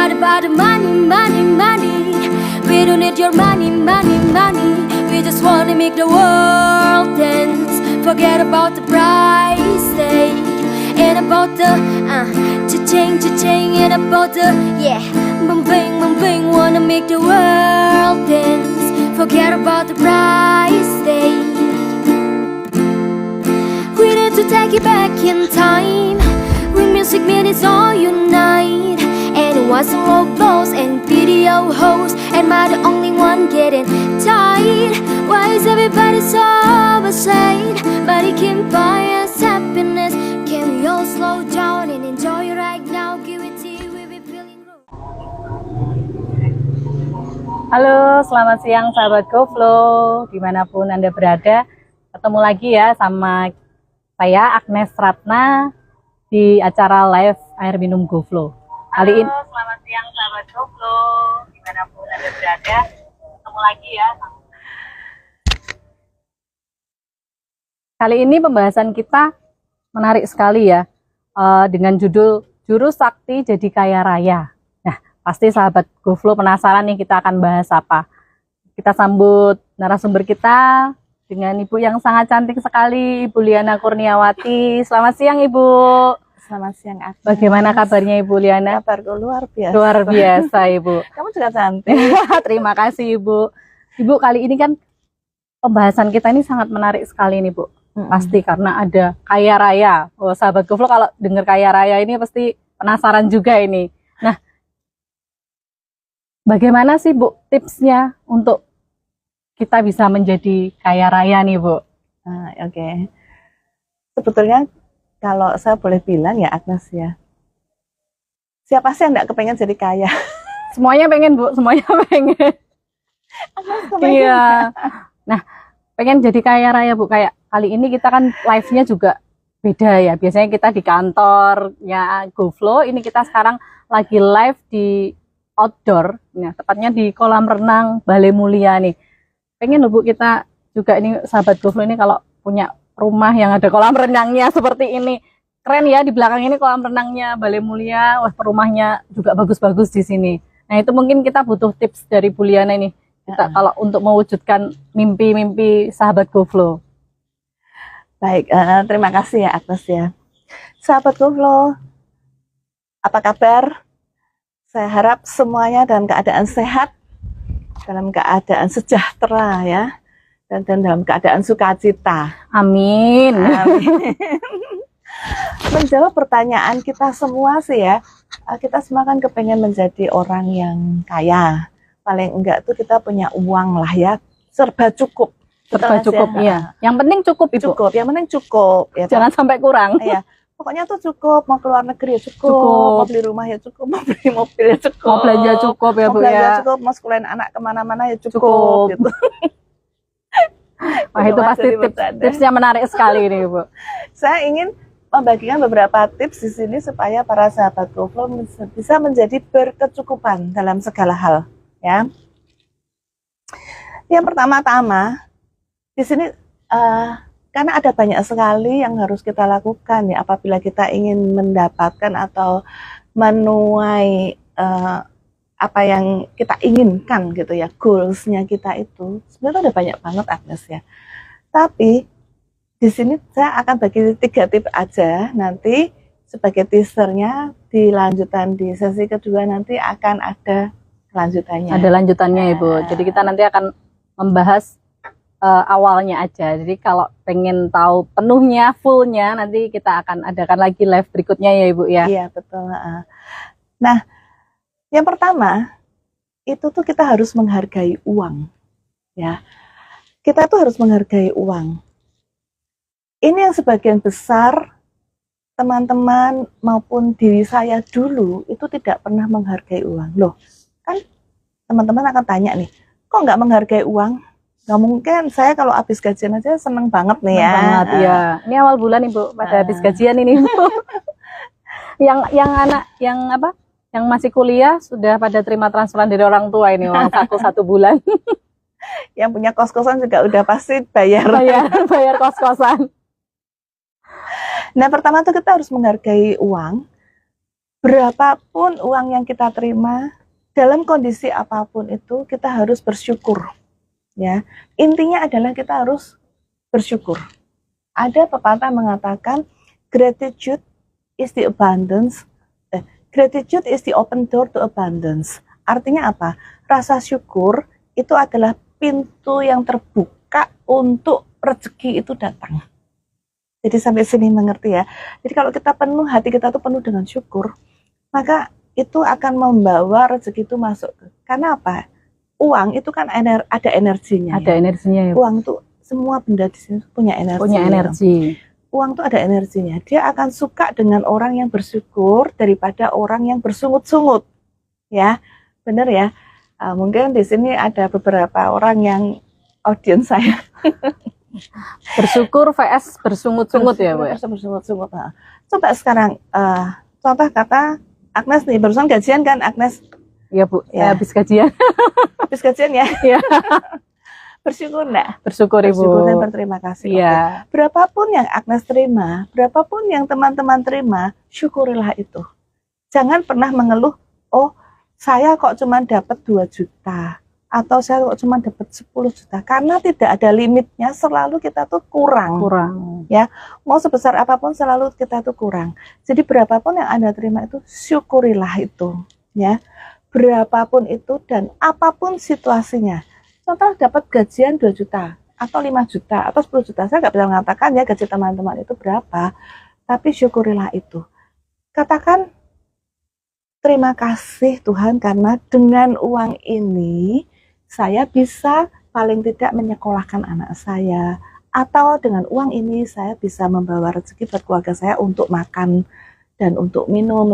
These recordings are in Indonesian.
not about the money, money, money. We don't need your money, money, money. We just wanna make the world dance. Forget about the price tag. And about the cha-ching, cha-ching. And about the, yeah, bang, bang, bang. Wanna make the world dance. Forget about the price tag. We need to take it back in time. When music made us all unite. And it wasn't low blows and video hosts. Am I the only one getting tired? Why is everybody so upset? But it can't buy us happiness. Can we all slow down and enjoy right now? Give it to you, we be feeling good. Halo, selamat siang sahabat GoFlow, dimanapun Anda berada. Ketemu lagi ya sama saya Agnes Ratna di acara live air minum GoFlow. Kali ini selamat siang sahabat GoFlow, dimanapun Anda berada. Ketemu lagi ya. Kali ini pembahasan kita menarik sekali ya, dengan judul Jurus Sakti Jadi Kaya Raya. Nah, pasti sahabat GoFlow penasaran nih kita akan bahas apa. Kita sambut narasumber kita dengan Ibu yang sangat cantik sekali, Ibu Liana Kurniawati. Selamat siang Ibu. Selamat siang, Agnes. Bagaimana kabarnya Ibu Liana? Kabarku luar biasa. Luar biasa Ibu. Kamu juga cantik. Terima kasih Ibu. Ibu, kali ini kan pembahasan kita ini sangat menarik sekali nih Bu. Pasti karena ada kaya raya. Oh, sahabat GoFlow kalau dengar kaya raya ini pasti penasaran juga ini. Nah, bagaimana sih Bu tipsnya untuk kita bisa menjadi kaya raya nih Bu? Oke. Sebetulnya kalau saya boleh bilang ya Agnes ya, siapa sih yang nggak kepengen jadi kaya? Semuanya pengen Bu, semuanya pengen. Iya. Nah, pengen jadi kaya raya Bu. Kayak kali ini kita kan live-nya juga beda ya. Biasanya kita di kantornya GoFlow, ini kita sekarang lagi live di outdoor. Nah, tepatnya di kolam renang Balai Mulia nih. Pengen loh Bu kita juga ini sahabat GoFlow ini kalau punya rumah yang ada kolam renangnya seperti ini. Keren ya, di belakang ini kolam renangnya Balai Mulia. Wah, rumahnya juga bagus-bagus di sini. Nah, itu mungkin kita butuh tips dari Bu Liana ini. Kita kalau untuk mewujudkan mimpi-mimpi sahabat GoFlow. Baik, terima kasih ya Agnes ya. Sahabat GoFlow, apa kabar? Saya harap semuanya dalam keadaan sehat, dalam keadaan sejahtera ya, dan dalam keadaan sukacita. Amin. Amin. Menjawab pertanyaan kita semua sih ya, kita semua kan kepengen menjadi orang yang kaya. Paling enggak tuh kita punya uang lah ya, serba cukup. Serba cukup, iya. Yang penting cukup Ibu. Cukup, yang penting cukup. Ya, jangan sampai kurang. Iya. Pokoknya tuh cukup, mau keluar negeri ya cukup, mau beli rumah ya cukup, mau beli mobil ya cukup, mau belanja cukup ya Bu mau belanja ya. cukup, mau sekolahin anak kemana-mana ya cukup. Gitu. Wah, itu pasti tipsnya menarik sekali nih Bu. Saya ingin membagikan beberapa tips di sini supaya para sahabat GoFlow bisa menjadi berkecukupan dalam segala hal. Ya. Yang pertama-tama di sini karena ada banyak sekali yang harus kita lakukan ya apabila kita ingin mendapatkan atau menuai apa yang kita inginkan gitu ya, goalsnya kita itu sebenarnya ada banyak banget Agnes ya. Tapi di sini saya akan bagi 3 tips aja, nanti sebagai teasernya di lanjutan di sesi kedua nanti akan ada lanjutannya. Ada lanjutannya Ibu. Jadi kita nanti akan membahas awalnya aja. Jadi kalau pengen tahu penuhnya, fullnya, nanti kita akan adakan lagi live berikutnya ya Ibu ya. Iya betul. Nah, yang pertama itu tuh kita harus menghargai uang, ya. Kita tuh harus menghargai uang. Ini yang sebagian besar teman-teman maupun diri saya dulu itu tidak pernah menghargai uang. Loh, kan teman-teman akan tanya nih, kok nggak menghargai uang? Nggak mungkin, saya kalau habis gajian aja seneng banget nih ya. Banget, ya. Ini awal bulan Ibu, pada habis gajian ini Bu. yang masih kuliah sudah pada terima transferan dari orang tua ini, uang saku 1 bulan. Yang punya kos-kosan juga udah pasti bayar kos-kosan. Nah, pertama tuh kita harus menghargai uang. berapapun uang yang kita terima, dalam kondisi apapun itu kita harus bersyukur. Ya, intinya adalah kita harus bersyukur. Ada pepatah mengatakan gratitude is the abundance, gratitude is the open door to abundance. Artinya apa? Rasa syukur itu adalah pintu yang terbuka untuk rezeki itu datang. Jadi sampai sini mengerti ya. Jadi kalau kita penuh, hati kita tuh penuh dengan syukur, maka itu akan membawa rezeki itu masuk. Karena apa? Uang itu kan ada energinya. Ada energinya ya. Uang tuh semua benda di sini punya energi. Punya energi. Uang tuh ada energinya. Dia akan suka dengan orang yang bersyukur daripada orang yang bersungut-sungut. Ya, benar ya. Mungkin di sini ada beberapa orang yang audiens saya. Bersyukur vs bersungut-sungut ya, Bu ya. Bersungut-sungut. Nah, coba sekarang contoh kata Agnes nih, barusan gajian kan Agnes? Iya, Bu. Ya. Saya habis gajian. Habis gajian ya? Iya. Bersyukur enggak? Bersyukur, Ibu. Bersyukur dan berterima kasih. Iya. Okay. Berapapun yang Agnes terima, berapapun yang teman-teman terima, syukurilah itu. Jangan pernah mengeluh, oh saya kok cuma dapat 2 juta. Atau saya kok cuma dapat 10 juta. Karena tidak ada limitnya, selalu kita tuh kurang. Ya, mau sebesar apapun selalu kita tuh kurang. Jadi berapapun yang Anda terima itu, syukurilah itu. Ya, berapapun itu dan apapun situasinya. Contoh dapat gajian 2 juta atau 5 juta atau 10 juta. Saya nggak bisa mengatakan ya gaji teman-teman itu berapa, tapi syukurilah itu. Katakan terima kasih Tuhan karena dengan uang ini saya bisa paling tidak menyekolahkan anak saya, atau dengan uang ini saya bisa membawa rezeki buat keluarga saya untuk makan dan untuk minum,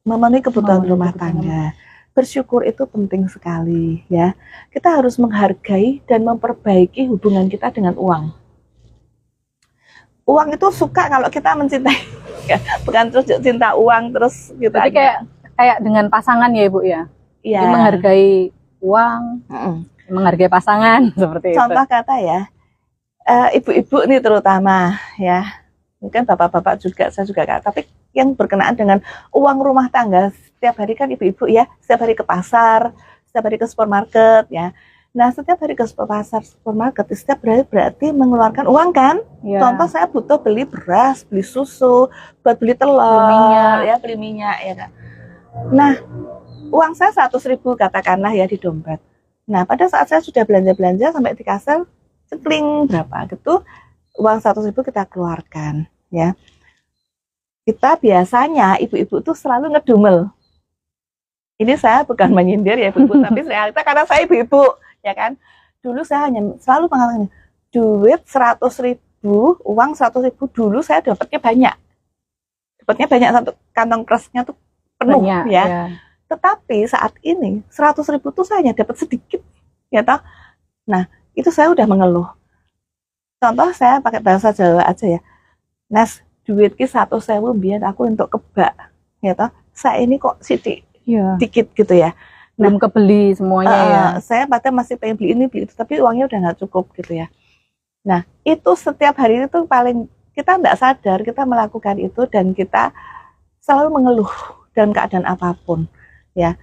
memenuhi kebutuhan rumah tangga. Bersyukur itu penting sekali ya. Kita harus menghargai dan memperbaiki hubungan kita dengan uang. Uang itu suka kalau kita mencintai, ya, bukan terus cinta uang terus gitu. Jadi kayak dengan pasangan ya, Ibu ya. Iya. Menghargai uang, menghargai pasangan seperti Contoh itu. kata ya, ibu-ibu nih terutama ya, mungkin bapak-bapak juga, saya juga kata, tapi yang berkenaan dengan uang rumah tangga, setiap hari kan ibu-ibu ya, setiap hari ke pasar, setiap hari ke supermarket ya. Nah setiap hari ke pasar, supermarket, setiap hari berarti mengeluarkan uang kan? Ya. Contoh saya butuh beli beras, beli susu, buat beli telur, beli minyak ya kan. Nah uang saya 100.000 katakanlah ya di dompet. Nah pada saat saya sudah belanja-belanja sampai di kasir, cekling berapa gitu, uang 100.000 kita keluarkan ya. Kita biasanya ibu-ibu tuh selalu ngedumel. Ini saya bukan menyindir ya ibu-ibu, tapi realita karena saya ibu-ibu ya kan. Dulu saya hanya selalu mengatakan duit 100.000, uang 100.000 dulu saya dapatnya banyak. Dapatnya banyak, satu kantong kresnya tuh penuh banyak, ya. Tetapi saat ini 100.000 tuh saya hanya dapat sedikit ya toh. Nah itu saya udah mengeluh. Contoh saya pakai bahasa Jawa aja ya. Nes duit ki 100.000 biar aku untuk kebak ya toh. Saya ini kok sidik dikit gitu ya. Belum kebeli semuanya ya. Saya padahal masih pengen beli ini beli itu, tapi uangnya udah nggak cukup gitu ya. Nah itu setiap hari itu paling kita nggak sadar kita melakukan itu dan kita selalu mengeluh dalam keadaan apapun ya.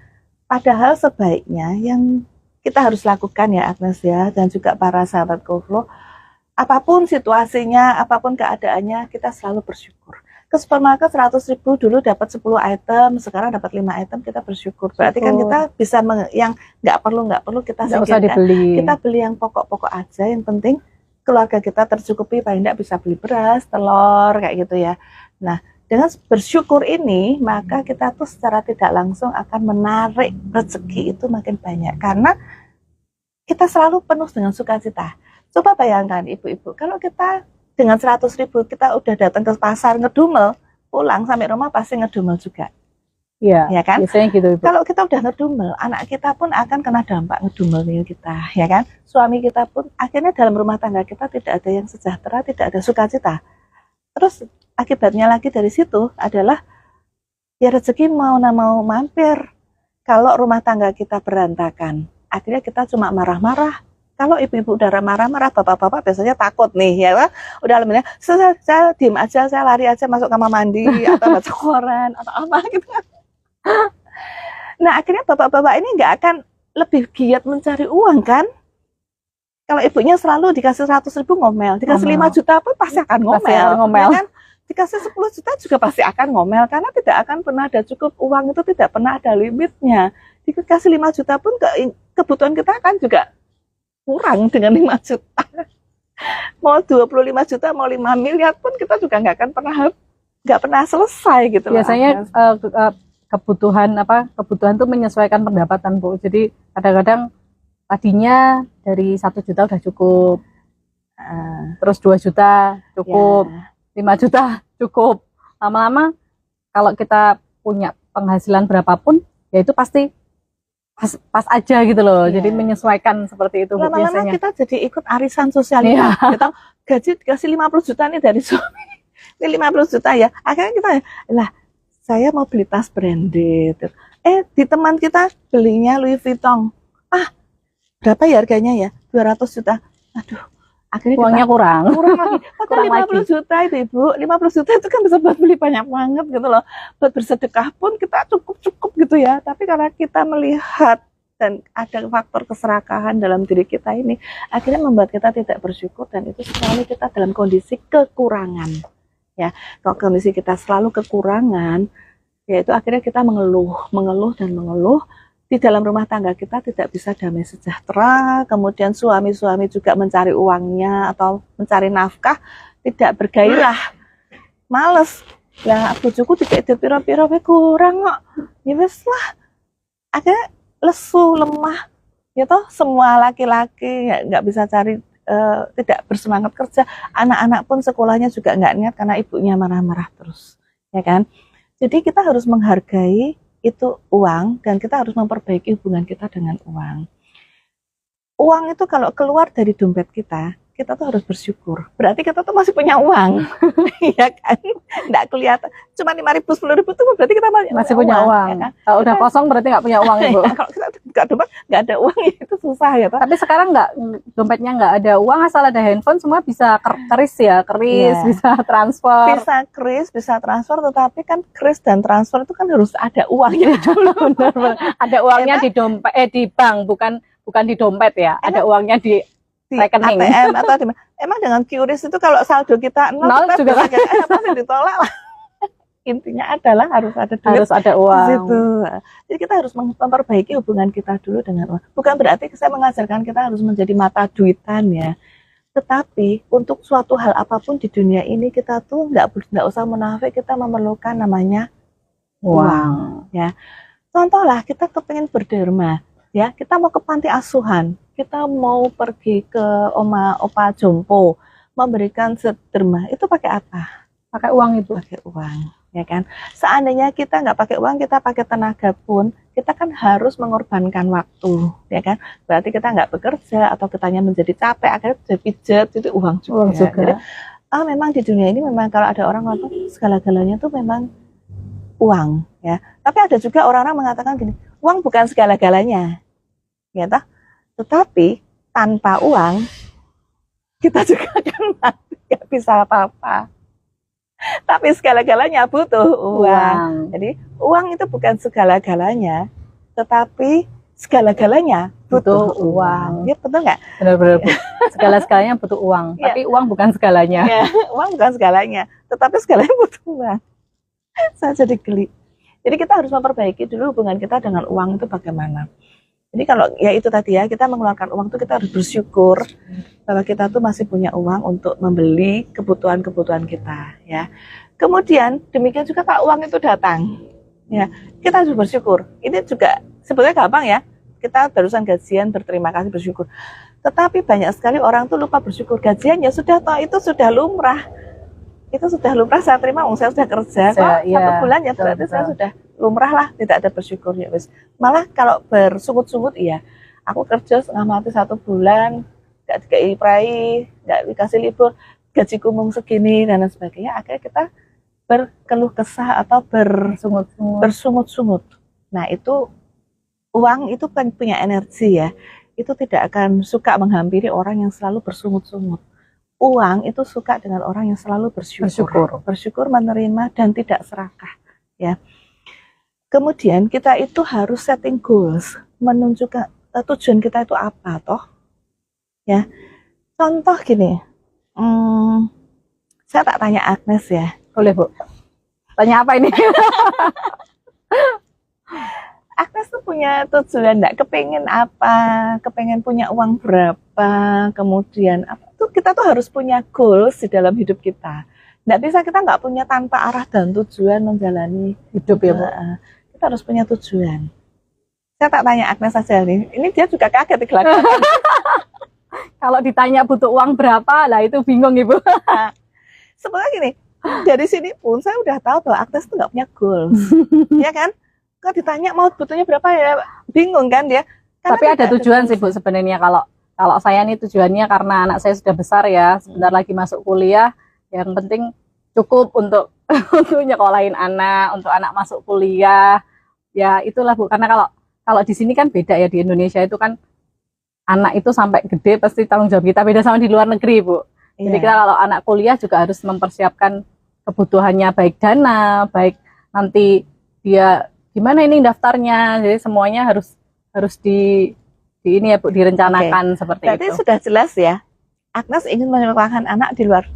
Padahal sebaiknya yang kita harus lakukan ya Agnes ya, dan juga para sahabat GoFlow, apapun situasinya, apapun keadaannya, kita selalu bersyukur. Ke supermarket 100.000 dulu dapat 10 item, sekarang dapat 5 item, kita bersyukur. Berarti kan kita bisa yang nggak perlu kita singkirkan. Kita beli yang pokok-pokok aja, yang penting keluarga kita tercukupi, paling nggak bisa beli beras, telur, kayak gitu ya. Nah, dengan bersyukur ini, maka kita tuh secara tidak langsung akan menarik rezeki itu makin banyak. Karena kita selalu penuh dengan sukacita. Coba bayangkan ibu-ibu, kalau kita dengan 100.000 kita udah datang ke pasar ngedumel, pulang sampai rumah pasti ngedumel juga. Iya, ya kan? Biasanya gitu, Ibu. Kalau kita udah ngedumel, anak kita pun akan kena dampak ngedumelnya kita, ya kan? Suami kita pun akhirnya dalam rumah tangga kita tidak ada yang sejahtera, tidak ada sukacita. Terus akibatnya lagi dari situ adalah ya rezeki mau mampir. Kalau rumah tangga kita berantakan, akhirnya kita cuma marah-marah Kalau ibu-ibu udah marah-marah, bapak-bapak biasanya takut nih, ya kan? Udah lemahnya, saya diem aja, saya lari aja masuk kamar mandi atau baca koran atau apa gitu. Nah akhirnya bapak-bapak ini nggak akan lebih giat mencari uang kan? Kalau ibunya selalu dikasih 100.000 ngomel, dikasih 5 juta pun pasti akan ngomel, ngomel. ya kan? Dikasih 10 juta juga pasti akan ngomel karena tidak akan pernah ada cukup, uang itu tidak pernah ada limitnya. Dikasih 5 juta pun kebutuhan kita kan juga kurang dengan 5 juta. Mau 25 juta, mau 5 miliar pun kita juga nggak pernah selesai gitu. Biasanya kebutuhan tuh menyesuaikan pendapatan, Bu. Jadi kadang-kadang tadinya dari 1 juta udah cukup, terus 2 juta cukup, 5 juta cukup. Lama-lama kalau kita punya penghasilan berapapun, ya itu pasti pas aja gitu loh. Jadi menyesuaikan seperti itu. Lama-lama kita jadi ikut arisan sosialita. Kita gaji dikasih 50 juta nih dari suami. Ini 50 juta ya. Akhirnya kita, lah saya mau beli tas branded. Di teman kita belinya Louis Vuitton. Berapa ya harganya ya? 200 juta. Aduh, akhirnya uangnya kurang lagi. Padahal 50 juta itu Ibu, 50 juta itu kan bisa buat beli banyak banget gitu loh. Buat bersedekah pun kita cukup gitu ya. Tapi karena kita melihat dan ada faktor keserakahan dalam diri kita ini, akhirnya membuat kita tidak bersyukur dan itu selalu kita dalam kondisi kekurangan. Ya, kalau kondisi kita selalu kekurangan, yaitu akhirnya kita mengeluh dan mengeluh. Di dalam rumah tangga kita tidak bisa damai sejahtera, kemudian suami-suami juga mencari uangnya atau mencari nafkah, tidak bergairah, males. Lah bojoku tidak piro-piro kurang kok. Ya wis lah. Akhirnya lesu, lemah. Ya toh semua laki-laki nggak bisa cari, tidak bersemangat kerja. Anak-anak pun sekolahnya juga nggak niat karena ibunya marah-marah terus. Ya kan? Jadi kita harus menghargai itu uang dan kita harus memperbaiki hubungan kita dengan uang. Uang itu kalau keluar dari dompet kita tuh harus bersyukur. Berarti kita tuh masih punya uang. Ya kan? Nggak kelihatan. Cuma 5.000, 10.000 tuh berarti kita masih punya uang. Ya kan? Kalau udah kosong berarti nggak punya uang, Ibu. Ya, kalau kita buka dompet nggak ada uang itu susah ya. Tapi sekarang dompetnya nggak ada uang, asal ada handphone semua bisa keris, bisa transfer. Bisa kris, bisa transfer, tetapi kan kris dan transfer itu kan harus ada uangnya dulu. Benar. Ada uangnya di dompet, di bank, bukan di dompet ya. Ada uangnya di rekening. ATM atau emang dengan QRIS itu kalau saldo kita nol kita juga pasti ditolak lah. Intinya adalah harus ada duit, harus ada uang. Gitu. Jadi kita harus memperbaiki hubungan kita dulu dengan uang. Bukan berarti saya mengajarkan kita harus menjadi mata duitan ya. Tetapi untuk suatu hal apapun di dunia ini kita tuh nggak usah munafik, kita memerlukan namanya uang. Ya. Contoh lah kita kepengen berderma, ya kita mau ke panti asuhan. Kita mau pergi ke oma opa jompo memberikan sederma, itu pakai apa? Pakai uang itu. Pakai uang, ya kan? Seandainya kita nggak pakai uang, kita pakai tenaga pun, kita kan harus mengorbankan waktu, ya kan? Berarti kita nggak bekerja atau kitanya menjadi capek, akhirnya jadi pijet, itu uang juga. Uang juga. Jadi, memang di dunia ini memang kalau ada orang ngomong segala-galanya tuh memang uang, ya. Tapi ada juga orang-orang mengatakan gini, uang bukan segala-galanya, ya toh? Tetapi tanpa uang kita juga akan mati, nggak bisa apa-apa. Tapi segala-galanya butuh uang. Jadi uang itu bukan segala-galanya, tetapi segala-galanya butuh uang. Ya betul nggak? Benar-benar. Segala-segalanya butuh uang, tapi uang bukan segalanya. Ya, uang bukan segalanya, tetapi segalanya butuh uang. Saya jadi geli. Jadi kita harus memperbaiki dulu hubungan kita dengan uang itu bagaimana. Jadi kalau ya itu tadi ya, kita mengeluarkan uang itu kita harus bersyukur bahwa kita tuh masih punya uang untuk membeli kebutuhan-kebutuhan kita ya. Kemudian demikian juga kalau uang itu datang ya, kita harus bersyukur. Ini juga sebetulnya gampang ya. Kita barusan gajian berterima kasih bersyukur. Tetapi banyak sekali orang tuh lupa bersyukur. Gajiannya sudah toh itu sudah lumrah. Itu sudah lumrah saya terima, saya sudah kerja kok 1 bulan ya berarti saya sudah lumrah lah, tidak ada bersyukur ya wis. Malah kalau bersungut-sungut iya, aku kerja setengah mati 1 bulan, nggak dikasih prai, nggak dikasih libur, gajiku mung segini dan lain sebagainya. Akhirnya kita berkeluh kesah atau bersungut-sungut. Nah itu uang itu kan punya energi ya. itu tidak akan suka menghampiri orang yang selalu bersungut-sungut. Uang itu suka dengan orang yang selalu bersyukur. Bersyukur, menerima, dan tidak serakah. Ya. Kemudian kita itu harus setting goals, menunjukkan tujuan kita itu apa, toh? Ya. Contoh gini, saya tak tanya Agnes ya. Boleh, Bu. Tanya apa ini? Agnes tuh punya tujuan enggak? Kepengen apa? Kepengen punya uang berapa? Kemudian apa? Tuh kita tuh harus punya goals di dalam hidup kita. Nggak bisa kita nggak punya tanpa arah dan tujuan menjalani Hidup ya, Bu. Kita harus punya tujuan. Saya tak tanya Agnes saja nih. Ini dia juga kaget di belakang. Kalau ditanya butuh uang berapa, lah itu bingung Ibu. Nah, sebenarnya gini, dari sini pun saya udah tahu bahwa Agnes tuh nggak punya goals, ya kan? Kalau ditanya mau butuhnya berapa ya bingung kan dia. Tapi ada tujuan sih Bu sebenarnya. Kalau saya nih tujuannya karena anak saya sudah besar ya, sebentar lagi masuk kuliah. Yang penting cukup untuk untuk nyekolahin anak, untuk anak masuk kuliah. Ya itulah Bu. Karena kalau di sini kan beda ya, di Indonesia itu kan anak itu sampai gede pasti tanggung jawab kita, beda sama di luar negeri Bu. Jadi kita kalau anak kuliah juga harus mempersiapkan kebutuhannya, baik dana, baik nanti dia gimana ini daftarnya. Jadi semuanya harus di ini ya Bu, direncanakan seperti Berarti itu. sudah jelas ya, Agnes ingin menyekolahkan anak di luar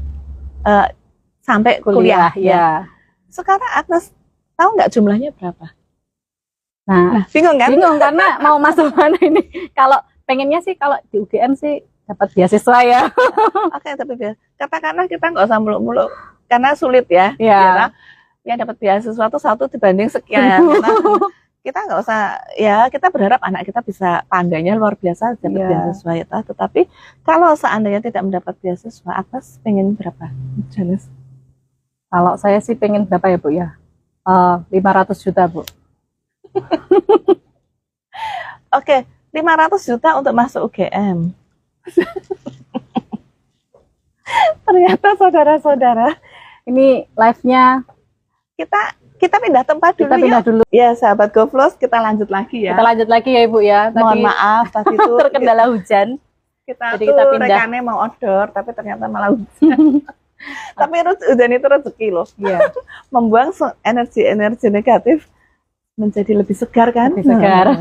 sampai kuliah. Ya. Sekarang Agnes tahu nggak jumlahnya berapa? Nah, Bingung kan? bingung karena mau masuk mana ini. Kalau pengennya sih kalau di UGM sih dapat beasiswa ya. Oke, tapi katakanlah kita nggak usah muluk-muluk karena sulit ya. Iya. Ya dapat beasiswa tuh 1 dibanding sekian. Kita nggak usah, ya kita berharap anak kita bisa pandainya luar biasa dapat beasiswa ya. Tetapi kalau seandainya tidak mendapat beasiswa, Agnes pengen berapa? Jelas. Kalau saya sih pengen berapa ya Bu ya? 500 juta Bu. Oke, 500 juta untuk masuk UGM. Ternyata saudara-saudara, Ini live-nya kita pindah tempat dulu. kita pindah dulu. Ya, sahabat GoFlows, kita lanjut lagi ya. Kita lanjut lagi ya Ibu ya. Mohon maaf tadi itu terkendala hujan. kita Jadi tuh kita pindah. rekannya mau order tapi ternyata malah hujan. Tapi hujan itu rezeki loh. Iya. Membuang energi negatif menjadi lebih segar kan? Lebih segar.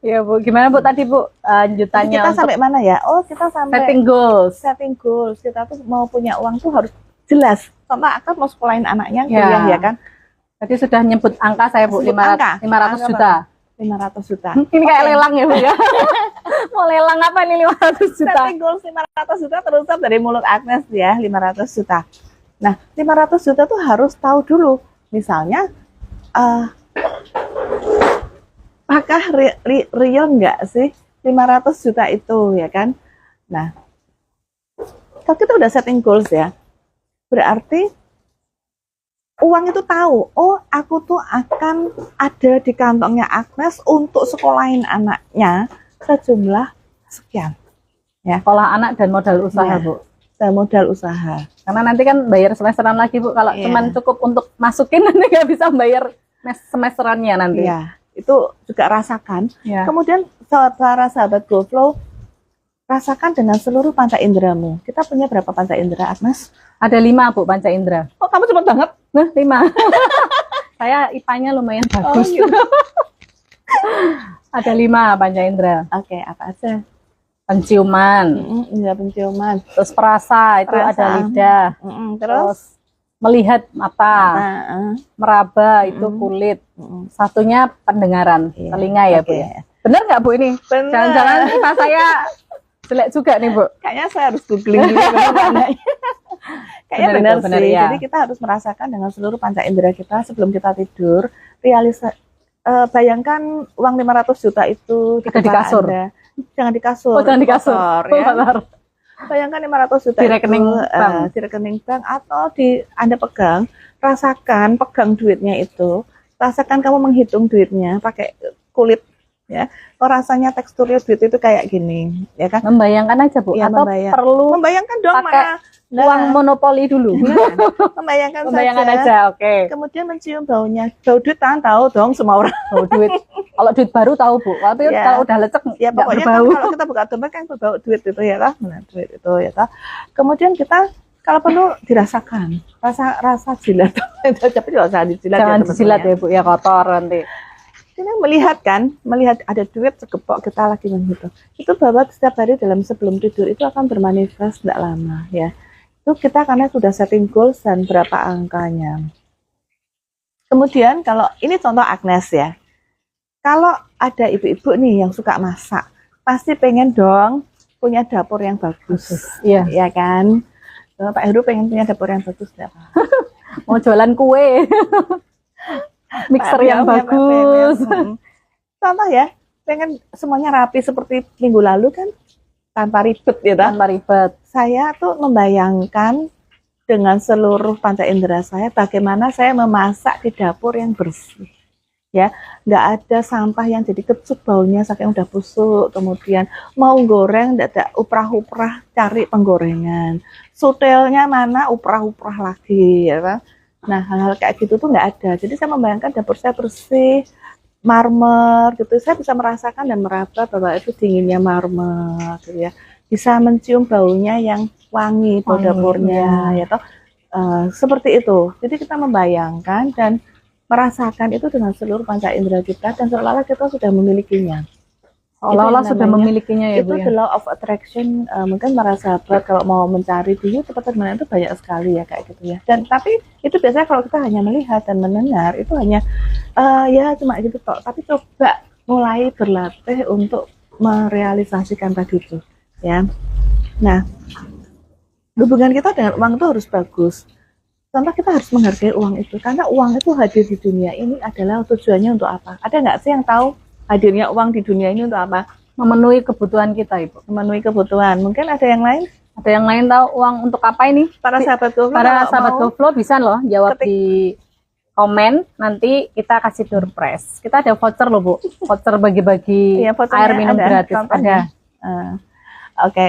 Ya Bu, gimana Bu tadi Bu lanjutannya Kita untuk sampai mana ya? Oh, kita sampai setting goals. setting goals. Kita tuh mau punya uang tuh harus jelas. Contoh akan mau sekolahin anaknya kuliah ya kan? Tadi sudah nyebut angka saya Bu, Sebut 500 angka. 500 juta. 500 juta. Ini kayak lelang ya Bu ya. Mau lelang apa nih 500 juta? Setting goals 500 juta terucap dari mulut Agnes ya, 500 juta. Nah, 500 juta tuh harus tahu dulu. Misalnya, apakah real nggak sih 500 juta itu ya kan? Nah, kalau kita udah setting goals ya, berarti uang itu tahu, oh aku tuh akan ada di kantongnya Agnes untuk sekolahin anaknya sejumlah sekian. Ya, Sekolah anak dan modal usaha Iya. Bu. dan modal usaha. Karena nanti kan bayar semesteran lagi Bu. Kalau Iya. cuman cukup untuk masukin nanti nggak bisa bayar semesterannya nanti. Iya, itu juga rasakan. Ya. Kemudian para sahabat GoFlow, rasakan dengan seluruh panca inderamu. Kita punya berapa panca indera, Agnes? Ada 5 Bu panca indera. Oh, kamu cepet banget. Nah 5. Saya IPA-nya lumayan bagus. gitu. Ada 5 panca indera. Oke, apa aja? Penciuman, Indera penciuman. terus perasa itu Perasa. ada lidah, Terus? terus melihat mata, meraba itu kulit, satunya pendengaran, Iya. telinga ya Bu Oke. ya. Bener nggak Bu ini? Bener. Jangan-jangan IPA saya jelek juga nih Bu. Kayaknya saya harus googling dulu bener nggak? Kayaknya Bener benar itu, bener, sih. ya. Jadi kita harus merasakan dengan seluruh panca indera kita sebelum kita tidur. Bayangkan uang 500 juta itu Ada di kepala kasur. Anda. Jangan di kasur. Oh jangan di kasur. kotor, Oh, ya. kotor. Bayangkan 500 juta Di rekening itu, bank. di rekening bank atau Anda pegang, pegang duitnya itu, rasakan kamu menghitung duitnya pakai kulit ya. Kok rasanya teksturnya duit itu kayak gini, ya kan? Membayangkan aja Bu, Iya, atau perlu Membayangkan dong pakai mana? uang monopoli dulu. Membayangkan Membayangkan saja. aja, oke. Kemudian mencium baunya. Bau duit tahu dong semua orang. Bau duit. Kalau duit baru tahu Bu, tapi Ya. kalau udah lecek Ya nggak pokoknya berbau. kan kalau kita buka dompet kan berbau duit itu ya kan, nah, duit itu ya kan. Kemudian kita kalau perlu dirasakan rasa jilat, tapi tidak usah dijilat Jangan ya, dijilat teman-teman ya Bu, ya kotor nanti. Kita melihat kan, melihat ada duit segepok kita lagi begitu. Itu bahwa setiap hari sebelum tidur itu akan bermanifest tidak lama ya. Itu kita karena sudah setting goals dan berapa angkanya. Kemudian kalau ini contoh Agnes ya. Kalau ada ibu-ibu nih yang suka masak, pasti pengen dong punya dapur yang bagus. Iya. Ya kan? Pak Heru pengen punya dapur yang bagus enggak? Mau jualan kue. Mixer yang bagus. Contoh ya, pengen semuanya rapi seperti minggu lalu kan, tanpa ribet ya kan? Tanpa ribet. Saya tuh membayangkan dengan seluruh panca indera saya bagaimana saya memasak di dapur yang bersih. Ya, nggak ada sampah yang jadi kecut baunya saking udah busuk. Kemudian mau goreng nggak ada uprah-uprah cari penggorengan. Sutelnya mana uprah-uprah lagi ya kan? Nah, hal-hal kayak gitu tuh nggak ada. Jadi saya membayangkan dapur saya bersih, marmer gitu. Saya bisa merasakan dan meraba bahwa itu dinginnya marmer gitu ya. Bisa mencium baunya yang wangi bau dapurnya ya toh. Seperti itu. Jadi kita membayangkan dan merasakan itu dengan seluruh panca indera kita dan seolah-olah kita sudah memilikinya. Seolah-olah Itu yang sudah namanya- memilikinya ya itu Bu ya. the law of attraction. Mungkin para sahabat kalau mau mencari di YouTube atau mana itu banyak sekali ya kayak gitu ya. Dan tapi itu biasanya kalau kita hanya melihat dan mendengar itu hanya ya cuma gitu kok. Tapi coba mulai berlatih untuk merealisasikan tadi itu ya. Nah, hubungan kita dengan uang itu harus bagus. Contoh kita harus menghargai uang itu karena uang itu hadir di dunia ini adalah tujuannya untuk apa? Ada nggak sih yang tahu hadirnya uang di dunia ini untuk apa? Memenuhi kebutuhan kita Ibu. Memenuhi kebutuhan. Mungkin ada yang lain? Ada yang lain tahu uang untuk apa ini? Para sahabat GoFlow Para kalau sahabat mau, GoFlow bisa loh jawab ketik- di komen, nanti kita kasih door prize. Kita ada voucher loh Bu, voucher bagi-bagi Iya, vouchernya air minum ada, gratis. contohnya. Ada. Oke,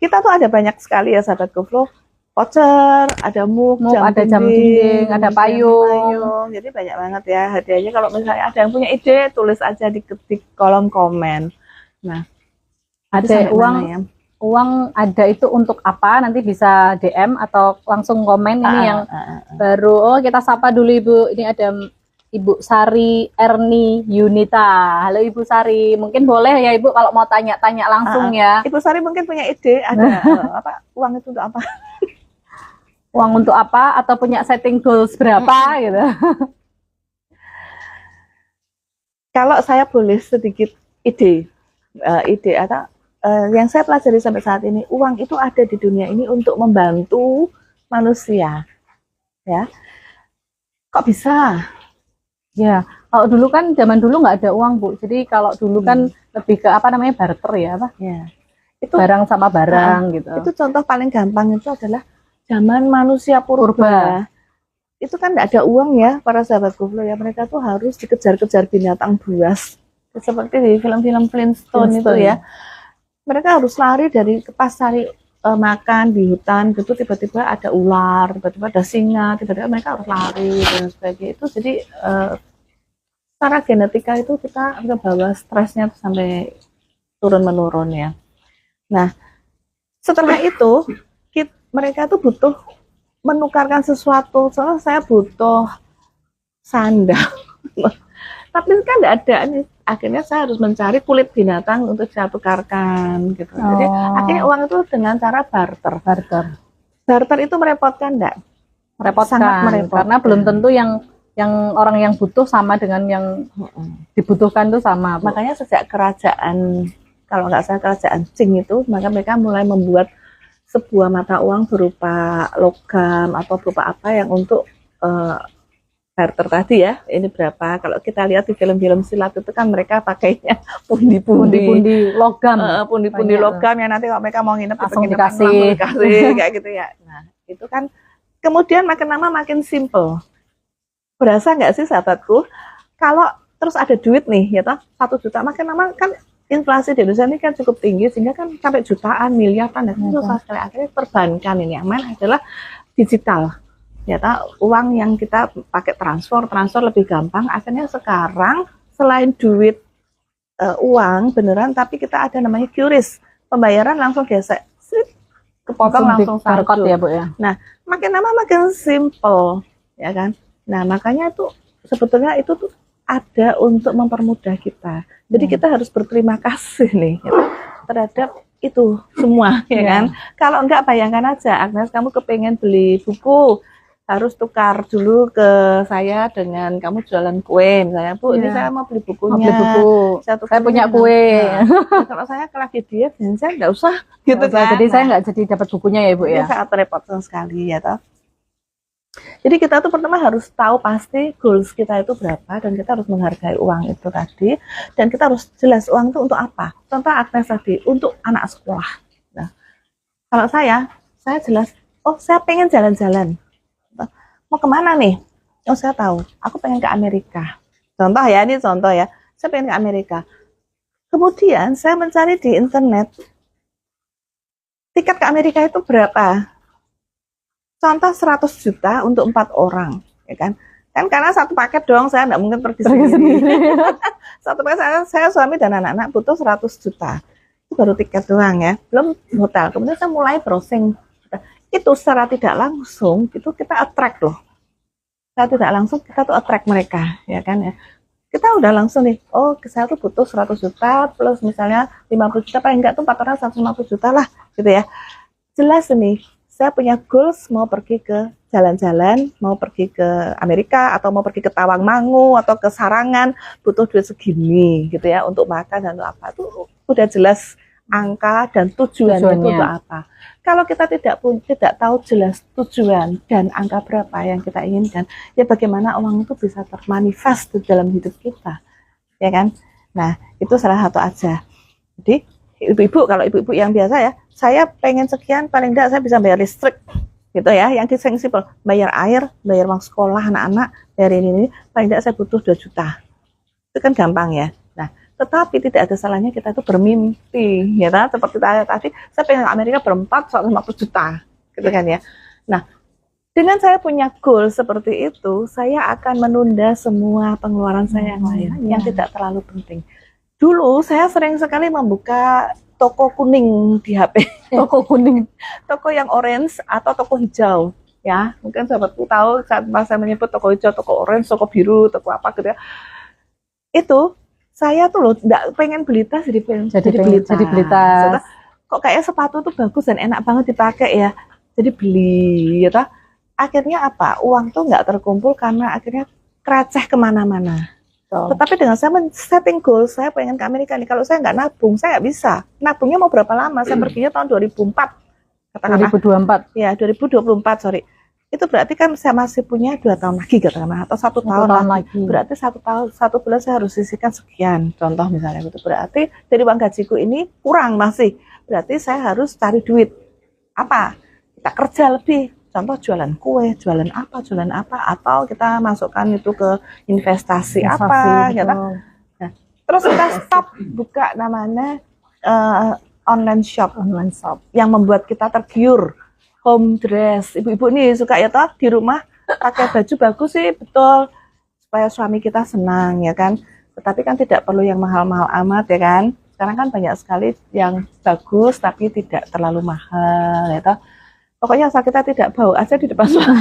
kita tuh ada banyak sekali ya sahabat GoFlow. Voucher, ada mug, Ada jam dinding, ada payung. Jadi banyak banget ya hadiahnya. Kalau misalnya ada yang punya ide, tulis aja di kolom komen. Nah, itu Ada sampai uang, mana ya? uang ada itu untuk apa? Nanti bisa DM atau langsung komen ini yang baru. Oh, kita sapa dulu Ibu. Ini ada Ibu Sari Erni Yunita. Halo Ibu Sari, mungkin boleh ya Ibu kalau mau tanya-tanya langsung ya. Ibu Sari mungkin punya ide, ada apa uang itu untuk apa? Uang untuk apa atau punya setting goals berapa gitu. Kalau saya boleh sedikit ide atau yang saya pelajari sampai saat ini, uang itu ada di dunia ini untuk membantu manusia, ya. Kok bisa? Ya, kalau dulu kan zaman dulu nggak ada uang Bu. Jadi kalau dulu kan lebih ke apa namanya barter ya, apa? Ya, itu Barang sama barang gitu. itu contoh paling gampang itu adalah zaman manusia purba. Itu kan tidak ada uang ya para sahabat GoFlow ya, mereka tuh harus dikejar-kejar binatang buas seperti di film-film Flintstone itu ya. Mereka harus lari dari pas cari makan di hutan gitu, tiba-tiba ada ular, tiba-tiba ada singa, tiba-tiba mereka harus lari dan sebagainya. Itu jadi secara genetika itu kita bawa stresnya tuh sampai turun-menurun ya. Nah, setelah itu mereka tuh butuh menukarkan sesuatu. Soalnya saya butuh sandal. Tapi kan tidak ada nih. Akhirnya saya harus mencari kulit binatang untuk saya tukarkan gitu. Jadi akhirnya uang itu dengan cara barter. Barter itu merepotkan enggak? Merepotkan. Sangat merepotkan. Karena belum tentu yang orang yang butuh sama dengan yang dibutuhkan itu sama Bu. Makanya sejak kerajaan, kalau nggak salah kerajaan Qing itu, maka mereka mulai membuat sebuah mata uang berupa logam atau berupa apa yang untuk barter tadi ya. Ini berapa? Kalau kita lihat di film-film silat itu kan mereka pakainya pundi-pundi logam. Pundi-pundi Banyak logam yang nanti kalau mereka mau nginep di Langsung penginapan dikasih. langsung dikasih kayak gitu ya. Nah, itu kan kemudian makin lama makin simple. Berasa nggak sih sahabatku? Kalau terus ada duit nih, ya toh 1 juta, makin lama kan inflasi di Indonesia ini kan cukup tinggi sehingga kan sampai jutaan, miliaran dan susah sekali. Akhirnya perbankan ini yang main adalah digital. Ya toh, uang yang kita pakai transfer lebih gampang. Akhirnya sekarang selain duit uang beneran, tapi kita ada namanya QRIS, pembayaran langsung gesek, kepotong langsung barcode saldo. ya Bu ya. Nah, makin lama makin simple, ya kan. Nah, makanya itu sebetulnya itu tuh ada untuk mempermudah kita. Jadi kita harus berterima kasih nih ya, terhadap itu semua, ya kan. Kalau enggak, bayangkan aja, Agnes, kamu kepengen beli buku, harus tukar dulu ke saya dengan kamu jualan kue, misalnya, Bu, ini saya mau beli bukunya. Mau beli buku. Saya punya kue. Nah, kalau saya lagi diet, saya enggak usah gitu kan. Jadi saya nggak jadi dapat bukunya ya Bu ya. Ini sangat repot sekali ya toh. Jadi kita tuh pertama harus tahu pasti goals kita itu berapa, dan kita harus menghargai uang itu tadi, dan kita harus jelas uang itu untuk apa. Contoh Agnes tadi, untuk anak sekolah. Nah, kalau saya jelas, oh saya pengen jalan-jalan. Mau kemana nih? Oh saya tahu, aku pengen ke Amerika. Contoh ya, ini contoh ya, saya pengen ke Amerika. Kemudian saya mencari di internet, tiket ke Amerika itu berapa? Contoh 100 juta untuk 4 orang, ya kan? Kan karena satu paket doang, saya nggak mungkin pergi sendiri. Satu paket saya suami dan anak-anak butuh 100 juta. Itu baru tiket doang ya, belum hotel. Kemudian saya mulai browsing. Itu secara tidak langsung, itu kita attract loh. Secara tidak langsung kita tuh attract mereka, ya kan ya. Kita udah langsung nih, oh saya tuh butuh 100 juta plus misalnya 50 juta, paling enggak tuh 4 orang 150 juta lah, gitu ya. Jelas nih, saya punya goals mau pergi ke jalan-jalan, mau pergi ke Amerika, atau mau pergi ke Tawangmangu, atau ke Sarangan, butuh duit segini, gitu ya, untuk makan dan untuk apa. Itu udah jelas angka dan tujuannya itu untuk apa. Kalau kita tidak tahu jelas tujuan dan angka berapa yang kita inginkan, ya bagaimana uang itu bisa termanifest di dalam hidup kita, ya kan? Nah, itu salah satu aja. Jadi ibu-ibu, kalau ibu-ibu yang biasa ya, saya pengen sekian, paling tidak saya bisa bayar listrik, gitu ya. Yang simple, bayar air, bayar uang sekolah anak-anak, bayar ini, paling tidak saya butuh 2 juta. Itu kan gampang ya. Nah, tetapi tidak ada salahnya kita itu bermimpi, ya kan? Seperti tadi, saya pengen Amerika berempat 150 juta, gitu kan ya. Nah, dengan saya punya goal seperti itu, saya akan menunda semua pengeluaran saya yang lain, yang tidak terlalu penting. Dulu saya sering sekali membuka toko kuning di HP. Toko kuning, toko yang orange atau toko hijau, ya. Mungkin sahabatku tahu saat saya menyebut toko hijau, toko orange, toko biru, toko apa gitu ya. Itu saya tuh loh nggak pengen beli tas, jadi beli tas. Kok kayak sepatu tuh bagus dan enak banget dipakai ya, jadi beli gitu. Akhirnya apa, uang tuh nggak terkumpul karena akhirnya keraceh kemana-mana. Tetapi dengan saya setting goal, saya pengen ke Amerika nih, kalau saya nggak nabung, saya nggak bisa. Nabungnya mau berapa lama? Saya perginya tahun 2004, katakanlah. 2024. Ya, 2024, sorry. Itu berarti kan saya masih punya 2 tahun lagi katakanlah, atau 1 tahun lagi. Berarti 1 bulan saya harus sisihkan sekian, contoh misalnya gitu. Berarti dari uang gajiku ini kurang masih, berarti saya harus cari duit apa, kita kerja lebih, contoh jualan kue, jualan apa, atau kita masukkan itu ke investasi apa gitu. Nah, terus kita stop buka namanya online shop yang membuat kita tergiur. Home dress, ibu-ibu nih suka ya toh di rumah pakai baju bagus sih, betul, supaya suami kita senang ya kan. Tetapi kan tidak perlu yang mahal-mahal amat ya kan. Sekarang kan banyak sekali yang bagus tapi tidak terlalu mahal ya toh. Pokoknya asal kita tidak bau aja di depan suami.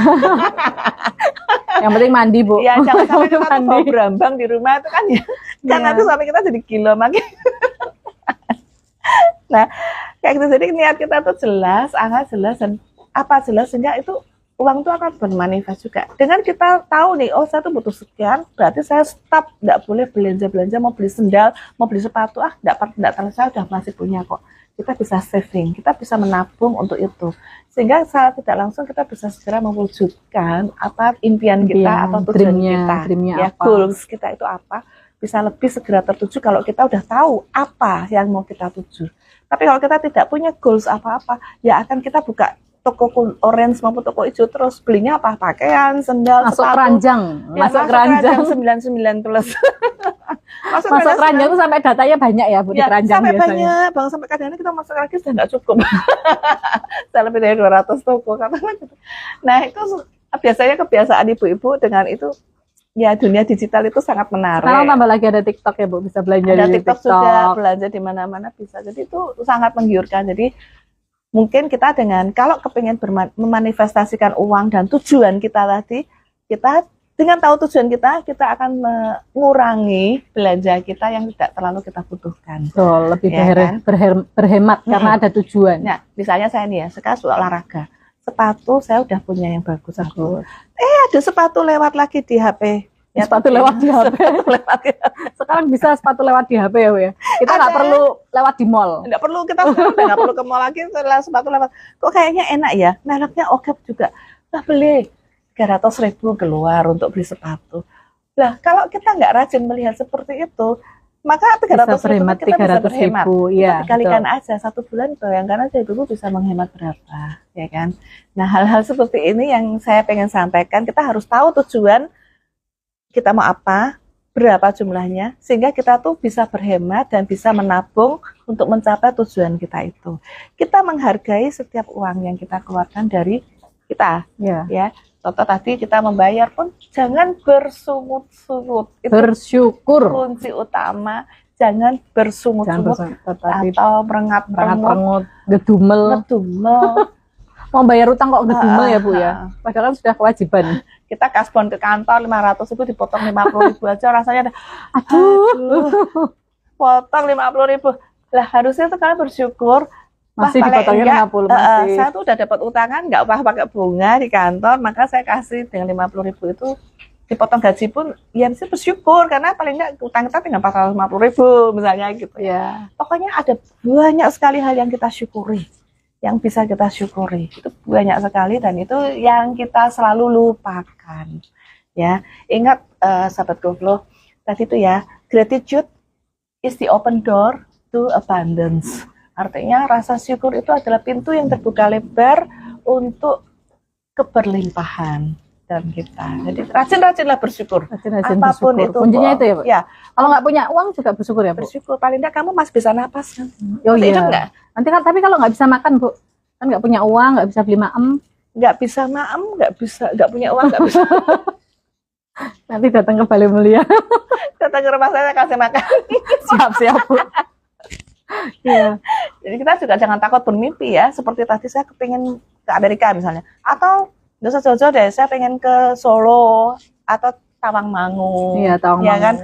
Yang penting mandi Bu. Ya jangan sampai kita tuh bau berambang di rumah itu kan ya. Kan nanti suami kita jadi gila makin. Nah kayak gitu, jadi niat kita tuh jelas, angka jelas, dan apa jelas, sehingga itu uang itu akan bermanifest juga. Dengan kita tahu nih, oh saya tuh butuh sekian, berarti saya stop, nggak boleh belanja-belanja, mau beli sendal, mau beli sepatu, nggak terlalu, saya udah masih punya kok. Kita bisa saving, kita bisa menabung untuk itu, sehingga secara tidak langsung kita bisa segera mewujudkan apa impian kita atau tujuan kita, ya goals kita itu apa, bisa lebih segera tertuju kalau kita udah tahu apa yang mau kita tuju. Tapi kalau kita tidak punya goals apa-apa, ya akan kita buka toko orange maupun toko hijau terus belinya apa, pakaian, sendal, masuk sepatu. Keranjang, Ya, masuk keranjang 99 plus. masuk keranjang itu sampai datanya banyak ya Bu, di keranjang sampai biasanya. Banyak, Bang, sampai kadang-kadang kita masuk lagi sudah nggak cukup. Sudah lebih dari 200 toko katakan gitu. Nah itu biasanya kebiasaan ibu-ibu dengan itu ya dunia digital itu sangat menarik. Sekarang tambah lagi ada TikTok ya Bu, bisa belanja Ada di TikTok juga, belanja di mana-mana bisa. Jadi itu sangat menggiurkan. Jadi mungkin kita kalau kepingin memanifestasikan uang dan tujuan kita tadi, kita dengan tahu tujuan kita akan mengurangi belanja kita yang tidak terlalu kita butuhkan. Betul, lebih Ya kan? berhemat karena ada tujuan. Nah, misalnya saya nih ya, sekarang suka olahraga. Sepatu saya udah punya yang bagus. Bagus. Ada sepatu lewat lagi di HP. Ya, Sepatu lewat di HP. Sepatu lewat di HP. Sekarang bisa sepatu lewat di HP ya Bu ya. Kita nggak Ada. perlu lewat di mall. Nggak perlu, kita sekarang udah nggak perlu ke mall lagi, setelah sepatu lewat. Kok kayaknya enak ya, mereknya oke juga. Nah, beli 300.000 keluar untuk beli sepatu. Nah, kalau kita nggak rajin melihat seperti itu, maka 300.000 berhemat kita bisa berhemat. 300.000, ya. Kita dikalikan aja satu bulan, bayangkan aja ibu bisa menghemat berapa, ya kan? Nah, hal-hal seperti ini yang saya pengen sampaikan, kita harus tahu tujuan kita mau apa, berapa jumlahnya, sehingga kita tuh bisa berhemat dan bisa menabung untuk mencapai tujuan kita itu. Kita menghargai setiap uang yang kita keluarkan dari kita, ya. Contoh tadi kita membayar pun jangan bersungut-sungut. Itu Bersyukur. kunci utama. Jangan bersungut-sungut atau merengap-rengut, ngedumel. Mau bayar utang kok ngedumel ya Bu ya. Padahal kan sudah kewajiban. Kita kasbon ke kantor 500.000 dipotong 50.000 aja rasanya ada. Potong 50.000. Lah harusnya tuh kalian bersyukur. Masih dipotongin 50 masih. Saya tuh udah dapat utangan nggak apa pakai bunga di kantor, maka saya kasih dengan 50.000 itu dipotong gaji pun ya mesti bersyukur karena paling nggak utang kita tinggal 450.000 misalnya gitu ya. Pokoknya ada banyak sekali hal yang kita syukuri, yang bisa kita syukuri itu banyak sekali dan itu yang kita selalu lupakan ya. Ingat sahabat GoFlow tadi itu ya, gratitude is the open door to abundance. Artinya rasa syukur itu adalah pintu yang terbuka lebar untuk keberlimpahan dalam kita. Jadi rajin-rajinlah bersyukur. Rajin-rajin Apapun bersyukur. itu. Kuncinya itu ya, Bu? Ya. Kalau nggak punya uang juga bersyukur ya, Bu? Bersyukur. Paling enggak kamu masih bisa napas kan? Oh iya. Hidup enggak? Nanti kan, tapi kalau nggak bisa makan, Bu, kan nggak punya uang, nggak bisa beli maem. Nggak bisa maem, nggak punya uang, nggak bisa. Nanti datang ke Bali Mulia. Datang ke rumah saya kasih makan. Siap-siap, Bu. Iya. Jadi kita juga jangan takut bermimpi ya. Seperti tadi saya kepingin ke Amerika misalnya. Atau nggak usah jauh-jauh deh, saya pengen ke Solo atau Tawangmangu. Iya, Tawangmangu. Ya kan?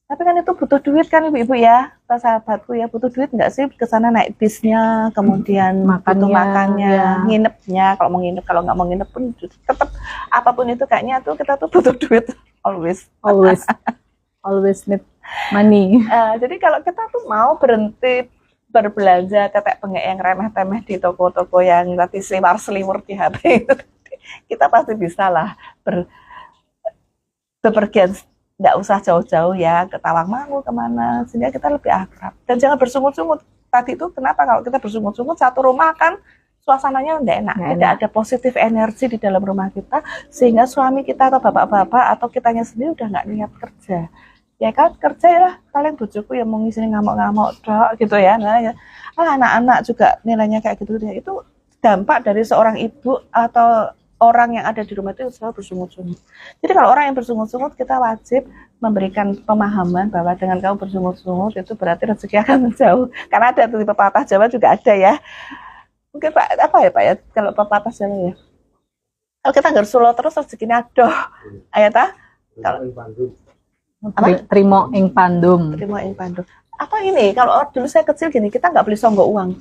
Tapi kan itu butuh duit kan ibu-ibu ya, sahabatku ya, butuh duit nggak sih ke sana naik bisnya, kemudian butuh makannya, ya. nginepnya, kalau mau nginep, kalau nggak mau nginep pun tetap apapun itu kayaknya tuh kita tuh butuh duit always need money. Jadi kalau kita tuh mau berhenti berbelanja tetek bengek yang remeh-temeh di toko-toko yang nanti seliwar-seliwur di HP itu, kita pasti bisa lah bepergian, nggak usah jauh-jauh ya ke Tawangmangu kemana, sehingga kita lebih akrab. Dan jangan bersungut-sungut. Tadi itu kenapa kalau kita bersungut-sungut satu rumah kan suasananya nggak enak, tidak ada positif energi di dalam rumah kita, sehingga suami kita atau bapak-bapak atau kitanya sendiri udah nggak niat kerja. Ya kan, kerja ya kalian bojoku yang mau ngisi ngamuk-ngamuk dok gitu ya. Nah, ya. Anak-anak juga nilainya kayak gitu ya. Itu dampak dari seorang ibu atau orang yang ada di rumah itu selalu bersungut-sungut. Jadi kalau orang yang bersungut-sungut, kita wajib memberikan pemahaman bahwa dengan kamu bersungut-sungut itu berarti rezeki akan menjauh. Karena ada di pepatah Jawa juga ada ya. Mungkin Pak apa ya Pak ya kalau pepatah Jawa ya. Kalau kita nggak Solo terus rezekinya adoh. Ayo ta? Kalau Trimo ing pandum. Trimo ing pandum. Atau ini, kalau dulu saya kecil gini, kita nggak beli songgok uang.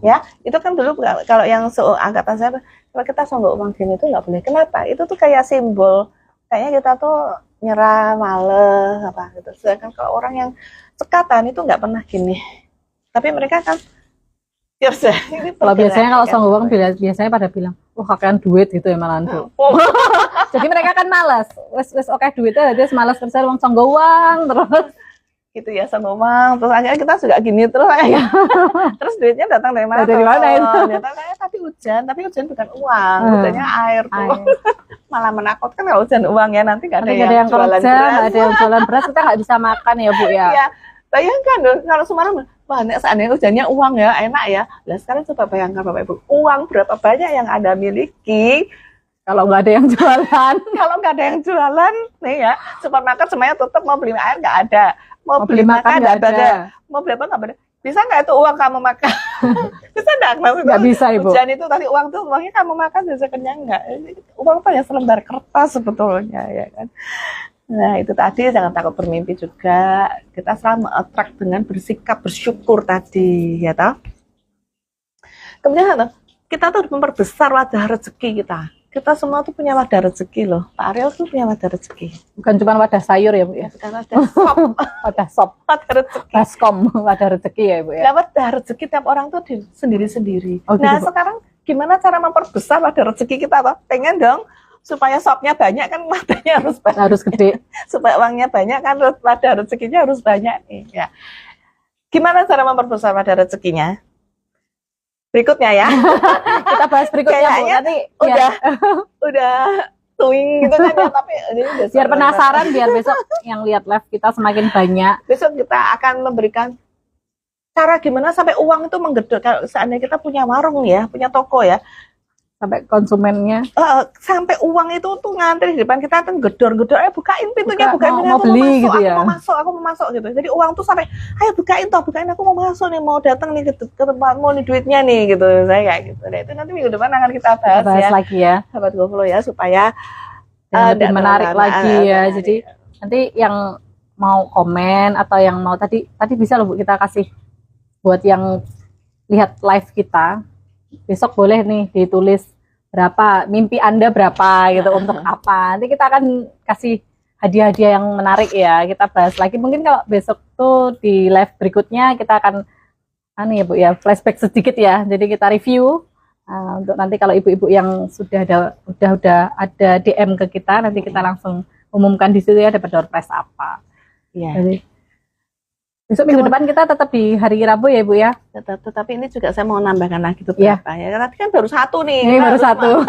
Ya, itu kan dulu kalau yang seangkatan saya, kalau kita songgok uang gini itu nggak boleh. Kenapa? Itu tuh kayak simbol, kayaknya kita tuh nyerah, males, apa gitu. Sedangkan kalau orang yang cekatan itu nggak pernah gini. Tapi mereka kan, kalau biasanya kalau songgok uang biasanya pada bilang, wah kakean duit gitu ya malahan Bu. Jadi mereka kan malas, wes oke duitnya, dia malas kerja uang songgok uang terus. Gitu ya sama uang, terus akhirnya kita juga gini terus ya. Terus duitnya datang dari mana? Dari mana itu? Datang tapi hujan bukan uang, hujannya air tuh. Malah menakutkan kalau hujan uang ya, nanti nggak ada yang jualan kerja, beras. nggak ada yang jualan beras, kita nggak bisa makan ya Bu ya. Iya, bayangkan loh, kalau Semarang, wah seandainya hujannya uang ya, enak ya. Nah sekarang coba bayangkan Bapak Ibu, uang berapa banyak yang Anda miliki, Kalau nggak ada yang jualan, Kalau nggak ada yang jualan nih ya, supermarket semuanya tutup, mau beli air nggak ada, mau beli makan nggak ada, mau beli apa nggak ada. Bisa nggak itu uang kamu makan? Bisa nggak? Maksudnya Nggak bisa, Ibu. ujian itu tadi uang tuh uangnya kamu makan bisa kenyang nggak? Uang tuh ya selembar kertas sebetulnya ya kan. Nah itu tadi jangan takut bermimpi juga. Kita selalu attract dengan bersikap bersyukur tadi ya toh. Kemudian kita tuh memperbesar wadah rezeki kita. Kita semua tuh punya wadah rezeki loh. Pak Ariel tuh punya wadah rezeki. bukan cuma wadah sayur ya Bu ya, Bukan wadah sop, wadah sop, wadah rezeki. baskom, wadah rezeki ya Bu ya. Nah, wadah rezeki tiap orang tuh sendiri-sendiri. Oh, gitu, Nah Bu. sekarang gimana cara memperbesar wadah rezeki kita? Pak? Pengen dong supaya sopnya banyak kan wadahnya harus banyak. Harus gede. Supaya uangnya banyak kan wadah rezekinya harus banyak nih. Ya. Gimana cara memperbesar wadah rezekinya? Berikutnya ya. Kita bahas berikutnya Bu. Kayaknya Nanti udah tuing gitu kan ya, tapi ini udah biar penasaran, biar besok yang lihat live kita semakin banyak. Besok kita akan memberikan cara gimana sampai uang itu menggedor. Kalau seandainya kita punya warung ya, punya toko ya, Sampai konsumennya sampai uang itu tuh ngantri di depan kita tuh gedor-gedor, bukain pintunya, bukain pintunya, mau aku beli masuk, gitu ya. aku mau masuk gitu. Jadi uang tuh sampai, ayo bukain toh, bukain, aku mau masuk nih, mau datang nih ke tempatmu nih duitnya nih gitu, saya kayak gitu. Nah itu nanti minggu depan akan kita bahas, ya, lagi ya, sahabat GoFlow ya, supaya lebih menarik lagi ya. Jadi nanti yang mau komen atau yang mau tadi bisa loh Bu, kita kasih buat yang lihat live kita. Besok boleh nih ditulis berapa, mimpi Anda berapa gitu, untuk apa. Nanti kita akan kasih hadiah-hadiah yang menarik ya. Kita bahas lagi. Mungkin kalau besok tuh di live berikutnya kita akan ya Bu ya, flashback sedikit ya. Jadi kita review untuk nanti kalau ibu-ibu yang sudah ada DM ke kita, nanti kita langsung umumkan di situ ya dapat door prize apa. Iya. Jadi besok minggu depan kita tetap di hari Rabu ya Bu ya. Tetapi ini juga saya mau nambahkan lagi beberapa ya. Tadi kan baru satu nih. Ini baru satu.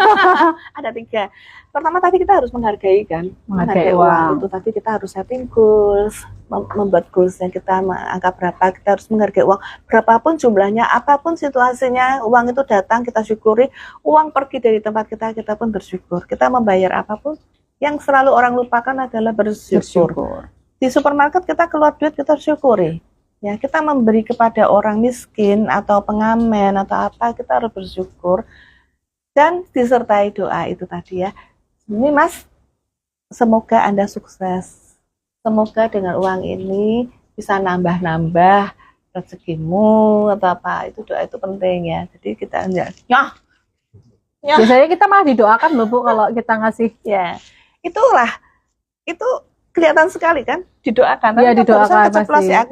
Ada 3. Pertama tadi kita harus menghargai kan. Menghargai uang. Itu tadi kita harus setting goals, membuat goalsnya kita angka berapa, kita harus menghargai uang. Berapapun jumlahnya, apapun situasinya, uang itu datang kita syukuri. Uang pergi dari tempat kita pun bersyukur. Kita membayar apapun, yang selalu orang lupakan adalah bersyukur. Di supermarket kita keluar duit, kita syukuri. Ya, kita memberi kepada orang miskin atau pengamen atau apa, kita harus bersyukur dan disertai doa itu tadi ya. Ini Mas, semoga Anda sukses. Semoga dengan uang ini bisa nambah-nambah rezekimu atau apa. Itu doa itu penting ya. Jadi kita ya. Biasanya kita malah didoakan loh Bu kalau kita ngasih. Ya. Itulah. Itu kelihatan sekali kan, didoakan. Iya, didoakan pasti. Ya,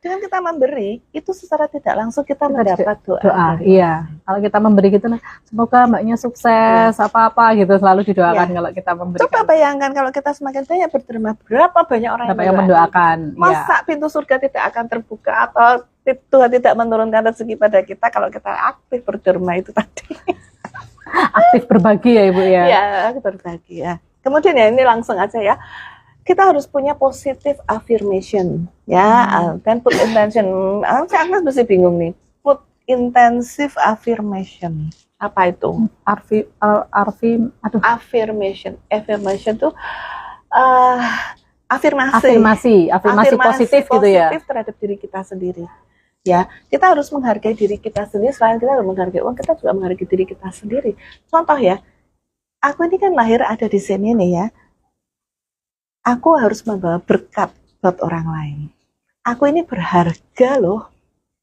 dengan kita memberi, itu secara tidak langsung kita mendapat doa. Iya, kalau kita memberi gitu, semoga mbaknya sukses, apa-apa gitu, selalu didoakan kalau kita memberi. Coba bayangkan kalau kita semakin banyak berterima, berapa banyak orang yang mendoakan. Masa pintu surga tidak akan terbuka atau Tuhan tidak menurunkan rezeki pada kita kalau kita aktif berderma itu tadi. Aktif berbagi ya Ibu ya. Iya, aktif berbagi ya. Kemudian ya ini langsung aja ya. Kita harus punya positive affirmation ya, dan put intention. Saya masih bingung nih. Put intensive affirmation. Apa itu? Affirmation. Affirmation itu afirmasi positif gitu ya. Positif terhadap diri kita sendiri. Ya, kita harus menghargai diri kita sendiri. Selain kita harus menghargai uang, kita juga menghargai diri kita sendiri. Contoh ya, aku ini kan lahir ada di sini nih ya. Aku harus membawa berkat buat orang lain. Aku ini berharga loh,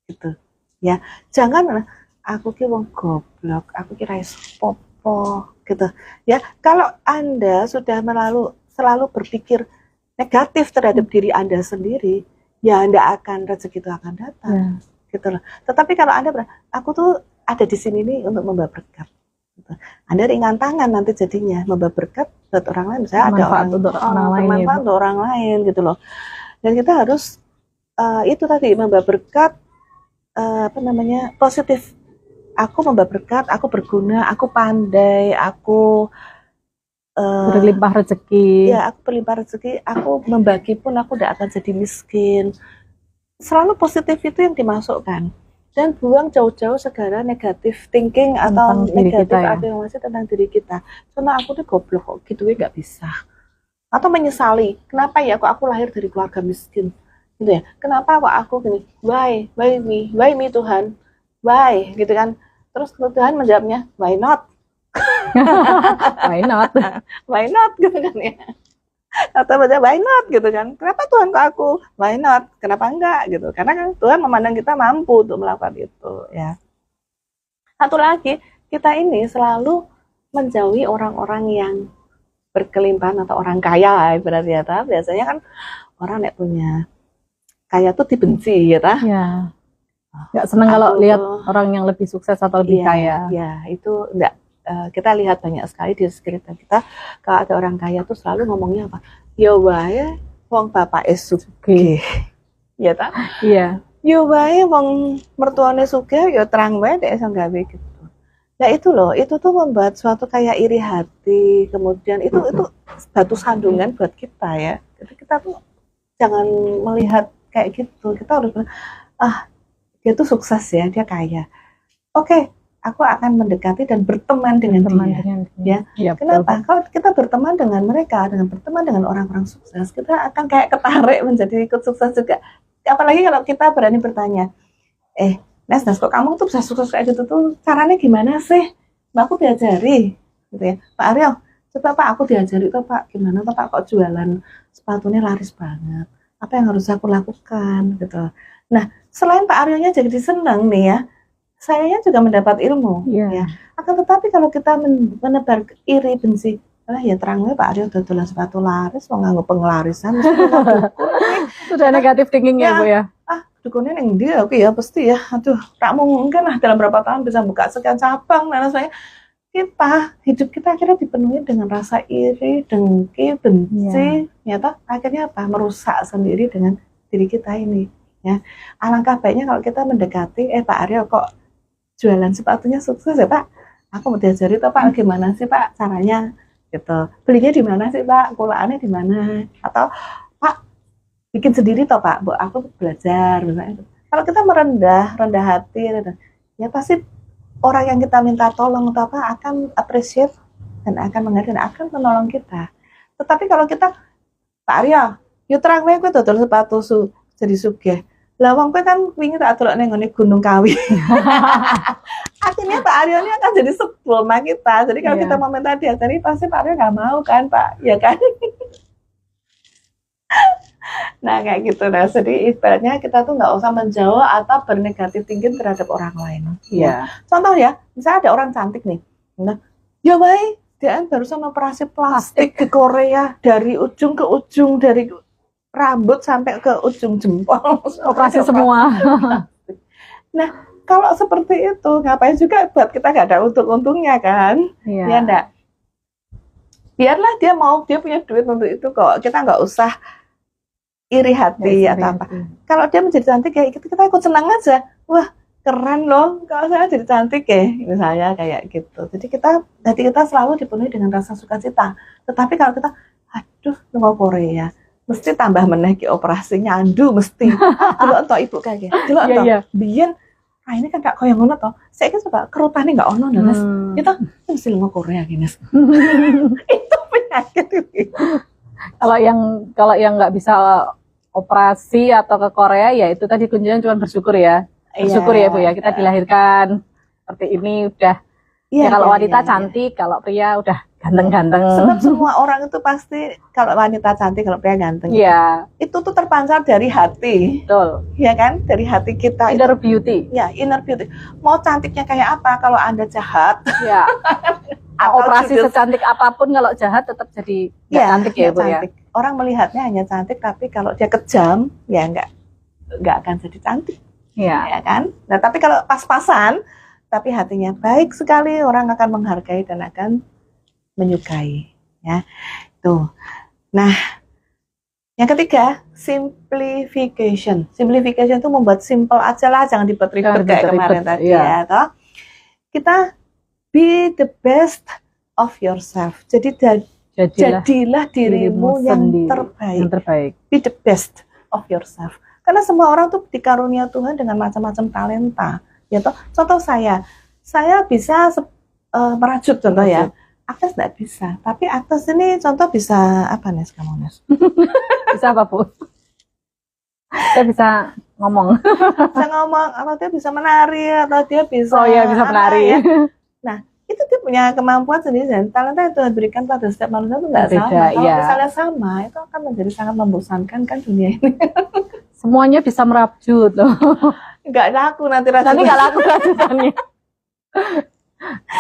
gitu. Ya, jangan aku ki wong goblok, aku kira popo, gitu. Ya, kalau Anda sudah selalu berpikir negatif terhadap diri Anda sendiri, ya Anda rezeki itu akan datang, gitu loh. Tetapi kalau Anda aku tuh ada di sini nih untuk membawa berkat. Anda ringan tangan nanti jadinya membawa berkat buat orang lain. Misalnya ada bermanfaat untuk orang lain gitu loh. Dan kita harus itu tadi membawa berkat positif. Aku membawa berkat, aku berguna, aku pandai, aku berlimpah rezeki. Ya, aku berlimpah rezeki, aku membagi pun aku tidak akan jadi miskin. Selalu positif itu yang dimasukkan. dan buang jauh-jauh segala negatif thinking atau Tentang diri negatif kita, ya. afirmasi tentang diri kita. Contoh aku tuh goblok kok gitu ya nggak bisa. Atau menyesali, kenapa ya kok aku lahir dari keluarga miskin, gitu ya? Kenapa kok aku gini? Why me Tuhan? Why? Gitu kan? Terus Tuhan menjawabnya, why not? Why not? Why not? Gitu kan ya? Atau baca why not gitu kan, kenapa Tuhan ke aku, why not, kenapa enggak gitu, karena kan Tuhan memandang kita mampu untuk melakukan itu ya. Satu lagi, kita ini selalu menjauhi orang-orang yang berkelimpahan atau orang kaya berarti ya, biasanya kan orang yang punya kaya tuh dibenci ya ta? Ya, nggak seneng kalau lihat orang yang lebih sukses atau lebih kaya. Ya itu enggak. Kita lihat banyak sekali di sekitar kita, kalau ada orang kaya tuh selalu ngomongnya apa? Ya wae wong bapak sugih. Ya ta? Iya. Ya wae wong mertuane sugih ya terang wae dek iso gawe gitu. Nah itu loh, itu tuh membuat suatu kayak iri hati, kemudian itu batu sandungan buat kita ya. Jadi kita tuh jangan melihat kayak gitu. Kita harus dia tuh sukses ya, dia kaya. Oke. Aku akan mendekati dan berteman dengan dia. Ya, kenapa? Betul. Kalau kita berteman dengan mereka, berteman dengan orang-orang sukses, kita akan kayak ketarik menjadi ikut sukses juga. Apalagi kalau kita berani bertanya, Nes, kok kamu tuh bisa sukses kayak gitu tuh, caranya gimana sih? Mbak aku diajari, gitu ya. Pak Aryo, coba Pak aku diajari tuh Pak, gimana tuh Pak kok jualan sepatunya laris banget? Apa yang harus aku lakukan, gitu. Nah, selain Pak Aryonya jadi senang nih ya, saya juga mendapat ilmu, ya. Akan tetapi kalau kita menebar iri benci, ya terangnya Pak Aryo dodolan sepatu laris, mau nganggo pengelarisan, sudah negatif thinkingnya Bu ya. Dukunnya yang dia, oke ya pasti ya. Aduh, tak mungkin lah dalam berapa tahun bisa buka sekian cabang. Dan saya hidup kita akhirnya dipenuhi dengan rasa iri, dengki, benci. Nyata akhirnya apa? Merusak sendiri dengan diri kita ini. Ya, alangkah baiknya kalau kita mendekati, Pak Aryo kok jualan sepatunya sukses ya Pak, aku mau diajari tuh Pak gimana sih Pak caranya gitu, belinya di mana sih Pak, kulaannya di mana, atau Pak bikin sendiri toh Pak, Bu aku belajar misalnya. Kalau kita rendah hati ya pasti orang yang kita minta tolong atau apa akan appreciate dan akan menghargai dan akan menolong kita. Tetapi kalau kita Pak Aryo yo terang wae kowe dodol sepatu jadi sugih. Lah wong kowe kan wingi tak delok ning ngene Gunung Kawi. Akhirnya Pak Aryo ini akan jadi sebel sama kita. Jadi kalau kita mau minta diajari pasti Pak Aryo nggak mau kan Pak, ya kan? Nah kayak gitu. Nah jadi ibaratnya kita tuh nggak usah menjauh atau bernegatif tinggi terhadap orang lain. Ya. Contoh ya, misalnya ada orang cantik nih. Nah, ya baik, dia barusan operasi plastik di Korea dari ujung ke ujung, dari rambut sampai ke ujung jempol, operasi semua. Nah, kalau seperti itu, ngapain juga buat kita nggak ada untung-untungnya kan? Ya enggak? Biarlah dia punya duit untuk itu kok. Kita nggak usah iri hati atau apa. Kalau dia menjadi cantik ya kita ikut senang aja. Wah, keren loh kalau saya jadi cantik ya, misalnya kayak gitu. Jadi hati kita selalu dipenuhi dengan rasa sukacita. Tetapi kalau kita, aduh, nunggu Korea, mesti tambah meneh ki operasinya andu mesti. Delok entok ibu kayak gitu. Delok entok. Biyen ini kan gak koyo ngono to. Saiki coba kerutane gak ono Nes. Itu mesti lunga Korea ki Nes. Itu penyakit itu. Kalau yang nggak bisa operasi atau ke Korea ya itu tadi kuncinya cuma bersyukur ya. Bersyukur ya Bu ya, kita dilahirkan seperti ini udah. Kalau wanita cantik, kalau pria udah ganteng-ganteng. Sebab semua orang itu pasti kalau wanita cantik, kalau pria ganteng. Iya. Itu tuh terpancar dari hati. Betul. Iya kan? Dari hati kita. Inner beauty. Ya, inner beauty. Mau cantiknya kayak apa kalau Anda jahat? Ya. Operasi secantik apapun kalau jahat tetap jadi cantik ya Bu ya. Orang melihatnya hanya cantik, tapi kalau dia kejam, ya nggak akan jadi cantik. Iya. Ya kan? Nah, tapi kalau pas-pasan, tapi hatinya baik sekali, orang akan menghargai dan akan menyukai, ya. Tuh. Nah, yang ketiga, simplification. Simplification itu membuat simple aja lah, jangan dibuat ribet kayak kemarin tadi ya. Toh. Kita be the best of yourself. Jadi jadilah dirimu yang terbaik. Yang terbaik. Be the best of yourself. Karena semua orang tuh dikarunia Tuhan dengan macam-macam talenta. Ya toh, contoh saya bisa merajut contoh ya. Aktes nggak bisa, tapi aktes ini contoh bisa apa Nes kamu Nes? Bisa apa Bu? Saya bisa ngomong. Bisa ngomong, atau dia bisa menari, atau dia bisa Oh iya, bisa menari. ya. Nah, itu dia punya kemampuan sendiri dan talenta yang Tuhan berikan pada setiap manusia itu nggak Beda, sama. Kalau iya. misalnya sama, itu akan menjadi sangat membosankan kan dunia ini. Semuanya bisa merajut loh. Nggak laku nanti Nanti rasanya. nggak laku rajutannya.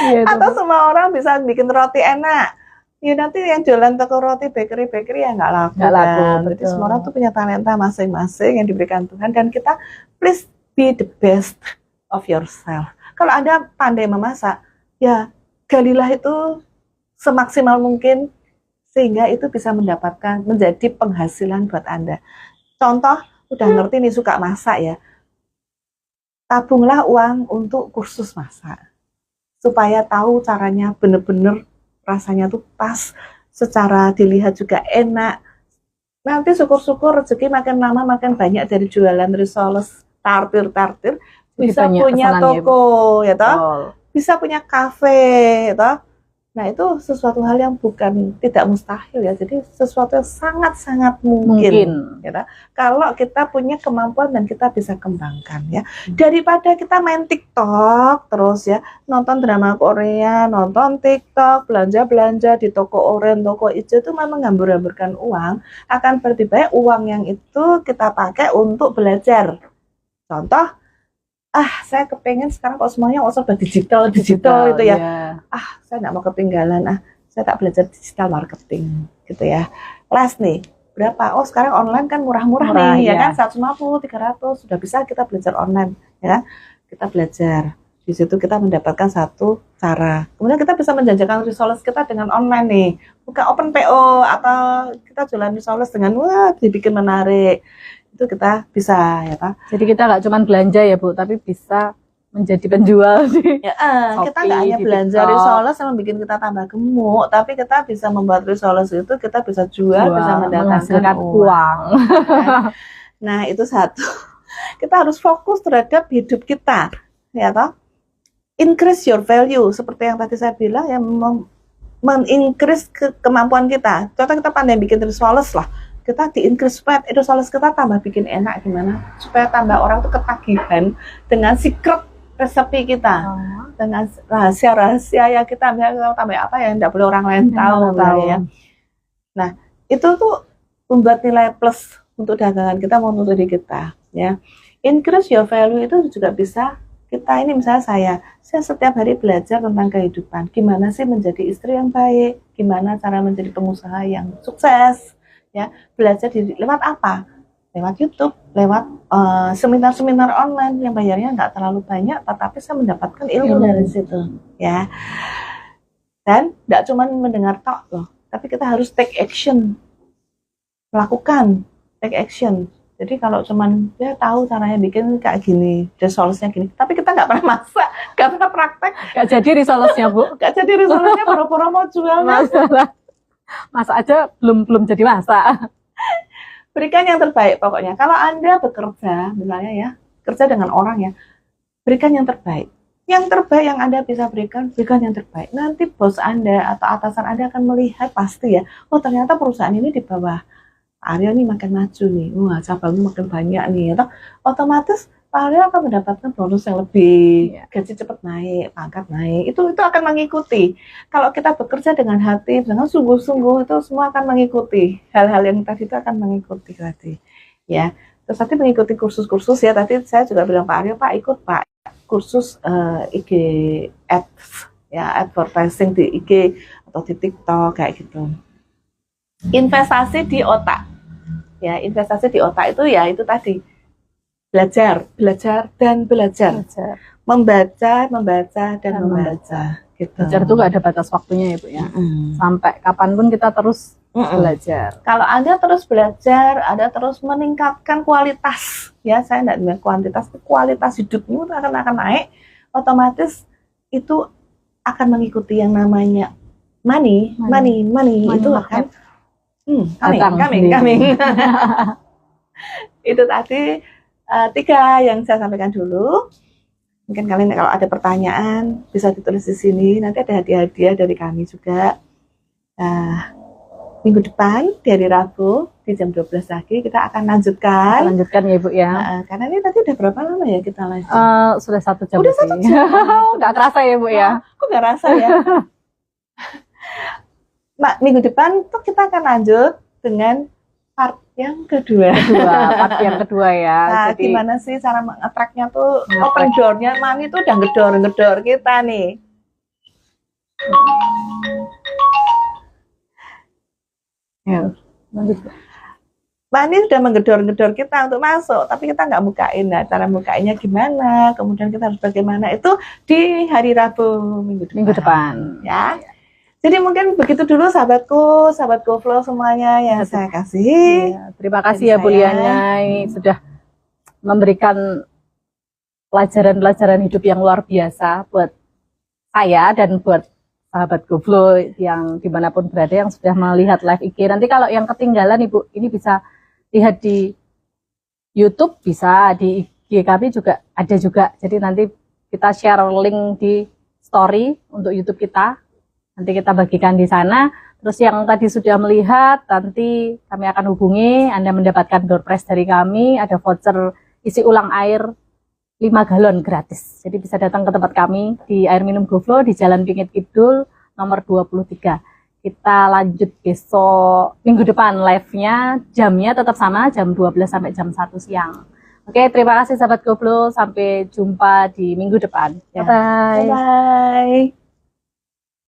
Iya, itu. Atau semua orang bisa bikin roti enak. Ya nanti yang jualan toko roti, bakery ya nggak laku. Nggak laku, kan. Jadi betul. semua orang tuh punya talenta masing-masing yang diberikan Tuhan. Dan kita please be the best of yourself. Kalau Anda pandai memasak, ya galilah itu semaksimal mungkin sehingga itu bisa mendapatkan menjadi penghasilan buat Anda. Contoh, udah ngerti nih suka masak ya. Tabunglah uang untuk kursus masak. Supaya tahu caranya bener-bener rasanya tuh pas, secara dilihat juga enak. Nanti syukur-syukur rezeki makin lama makin banyak dari jualan risoles, tartir, bisa banyak punya pesanannya, toko, ya toh? Betul. Bisa punya kafe, ya toh? Nah itu sesuatu hal yang bukan tidak mustahil ya, jadi sesuatu yang sangat-sangat mungkin. Ya toh? Kalau kita punya kemampuan dan kita bisa kembangkan ya. Daripada kita main TikTok terus ya, nonton drama Korea, nonton TikTok, belanja-belanja di toko oren, toko hijau itu memang ngambur-ngamburkan uang, akan lebih baik uang yang itu kita pakai untuk belajar. Contoh, saya kepengen sekarang kalau semuanya serba digital gitu ya. Saya nggak mau ketinggalan, saya tak belajar digital marketing gitu ya. Les nih, berapa? Oh sekarang online kan murah-murah nih, ya kan 150, 300, sudah bisa kita belajar online, ya kan? Kita belajar, di situ kita mendapatkan satu cara. Kemudian kita bisa menjanjikan resource kita dengan online nih, buka open PO atau kita jualan resource dengan dibikin menarik. Itu kita bisa ya Pak. Jadi kita nggak cuma belanja ya Bu, tapi bisa menjadi penjual sih. Ya, kita nggak hanya belanja resource yang bikin kita tambah gemuk, tapi kita bisa membuat resource itu kita bisa jual, bisa mendatangkan uang. Nah itu satu. Kita harus fokus terhadap hidup kita, ya toh. Increase your value seperti yang tadi saya bilang ya, men-increase kemampuan kita. Contoh kita pandai bikin resource lah. Kita di-increase supaya resource kita tambah bikin enak gimana supaya tambah orang tuh ketagihan dengan secret resepi kita, dengan rahasia-rahasia yang kita tambah apa yang tidak boleh orang lain tahu ya. Nah itu tuh membuat nilai plus untuk dagangan kita maupun untuk diri kita ya. Increase your value itu juga bisa kita ini misalnya saya setiap hari belajar tentang kehidupan, gimana sih menjadi istri yang baik, gimana cara menjadi pengusaha yang sukses. Ya, belajar lewat apa? Lewat YouTube, lewat seminar-seminar online yang bayarnya nggak terlalu banyak, tetapi saya mendapatkan ilmu dari situ, ya. Dan nggak cuma mendengar talk loh, tapi kita harus take action, melakukan, take action. Jadi kalau cuman dia tahu caranya bikin kayak gini, resource-nya gini, tapi kita nggak pernah masak, nggak pernah praktek, nggak jadi resource-nya Bu, nggak jadi resource-nya, pura-pura mau jual masalah. Masak aja belum jadi masak. Berikan yang terbaik pokoknya. Kalau Anda bekerja, misalnya ya, kerja dengan orang ya, berikan yang terbaik. Yang terbaik yang Anda bisa berikan yang terbaik. Nanti bos Anda atau atasan Anda akan melihat pasti ya, oh ternyata perusahaan ini di bawah Aryo nih makin maju nih, wah cabangnya makin banyak nih, atau otomatis Pak Aryo akan mendapatkan bonus yang lebih, gaji cepat naik, pangkat naik, itu akan mengikuti. Kalau kita bekerja dengan hati, dengan sungguh-sungguh, itu semua akan mengikuti. Hal-hal yang tadi itu akan mengikuti tadi. Ya, terus tadi mengikuti kursus-kursus ya, tadi saya juga bilang Pak Aryo, Pak ikut Pak kursus IG Ads, ya advertising di IG atau di TikTok kayak gitu. Investasi di otak, ya investasi di otak itu ya itu tadi. Belajar, membaca, dan membaca. Gitu. Belajar itu nggak ada batas waktunya ya Bu ya. Sampai kapanpun kita terus belajar. Kalau Anda terus belajar, Anda terus meningkatkan kualitas, ya saya tidak bilang kuantitas, kualitas hidupmu akan naik, otomatis itu akan mengikuti yang namanya money itu akan coming. Itu tadi 3 yang saya sampaikan dulu. Mungkin kalian kalau ada pertanyaan bisa ditulis di sini. Nanti ada hadiah-hadiah dari kami juga. Nah, minggu depan di hari Rabu di jam 12 lagi kita akan lanjutkan. Lanjutkan ya Ibu ya. Karena ini tadi udah berapa lama ya kita live? Sudah 1 jam. Udah 1 jam. Nggak kerasa ya Bu ya. Kok nggak rasa ya? Minggu depan tuh kita akan lanjut dengan part yang kedua. Part yang kedua ya. Nah, Jadi gimana sih cara nge-tracknya tuh, open door-nya Mami tuh udah ngedor kita nih. ya, lanjut. Mami sudah menggedor-gedor kita untuk masuk, tapi kita nggak bukain. Nah, cara bukainnya gimana? Kemudian kita harus bagaimana? Itu di hari Rabu minggu depan. Ya. Jadi mungkin begitu dulu sahabatku, sahabat GoFlow semuanya yang saya kasih. Ya, terima kasih ya Bu Liana, ini sudah memberikan pelajaran-pelajaran hidup yang luar biasa buat saya dan buat sahabat GoFlow yang dimanapun berada yang sudah melihat live IG. Nanti kalau yang ketinggalan Ibu, ini bisa lihat di YouTube, bisa di IG kami juga ada juga. Jadi nanti kita share link di story untuk YouTube kita. Nanti kita bagikan di sana. Terus yang tadi sudah melihat, nanti kami akan hubungi. Anda mendapatkan door prize dari kami. Ada voucher isi ulang air 5 galon gratis. Jadi bisa datang ke tempat kami di Air Minum GoFlow di Jalan Pingit Kidul nomor 23. Kita lanjut besok minggu depan live-nya. Jamnya tetap sama, jam 12 sampai jam 1 siang. Oke, terima kasih sahabat GoFlow. Sampai jumpa di minggu depan. Ya. Bye-bye. Bye-bye.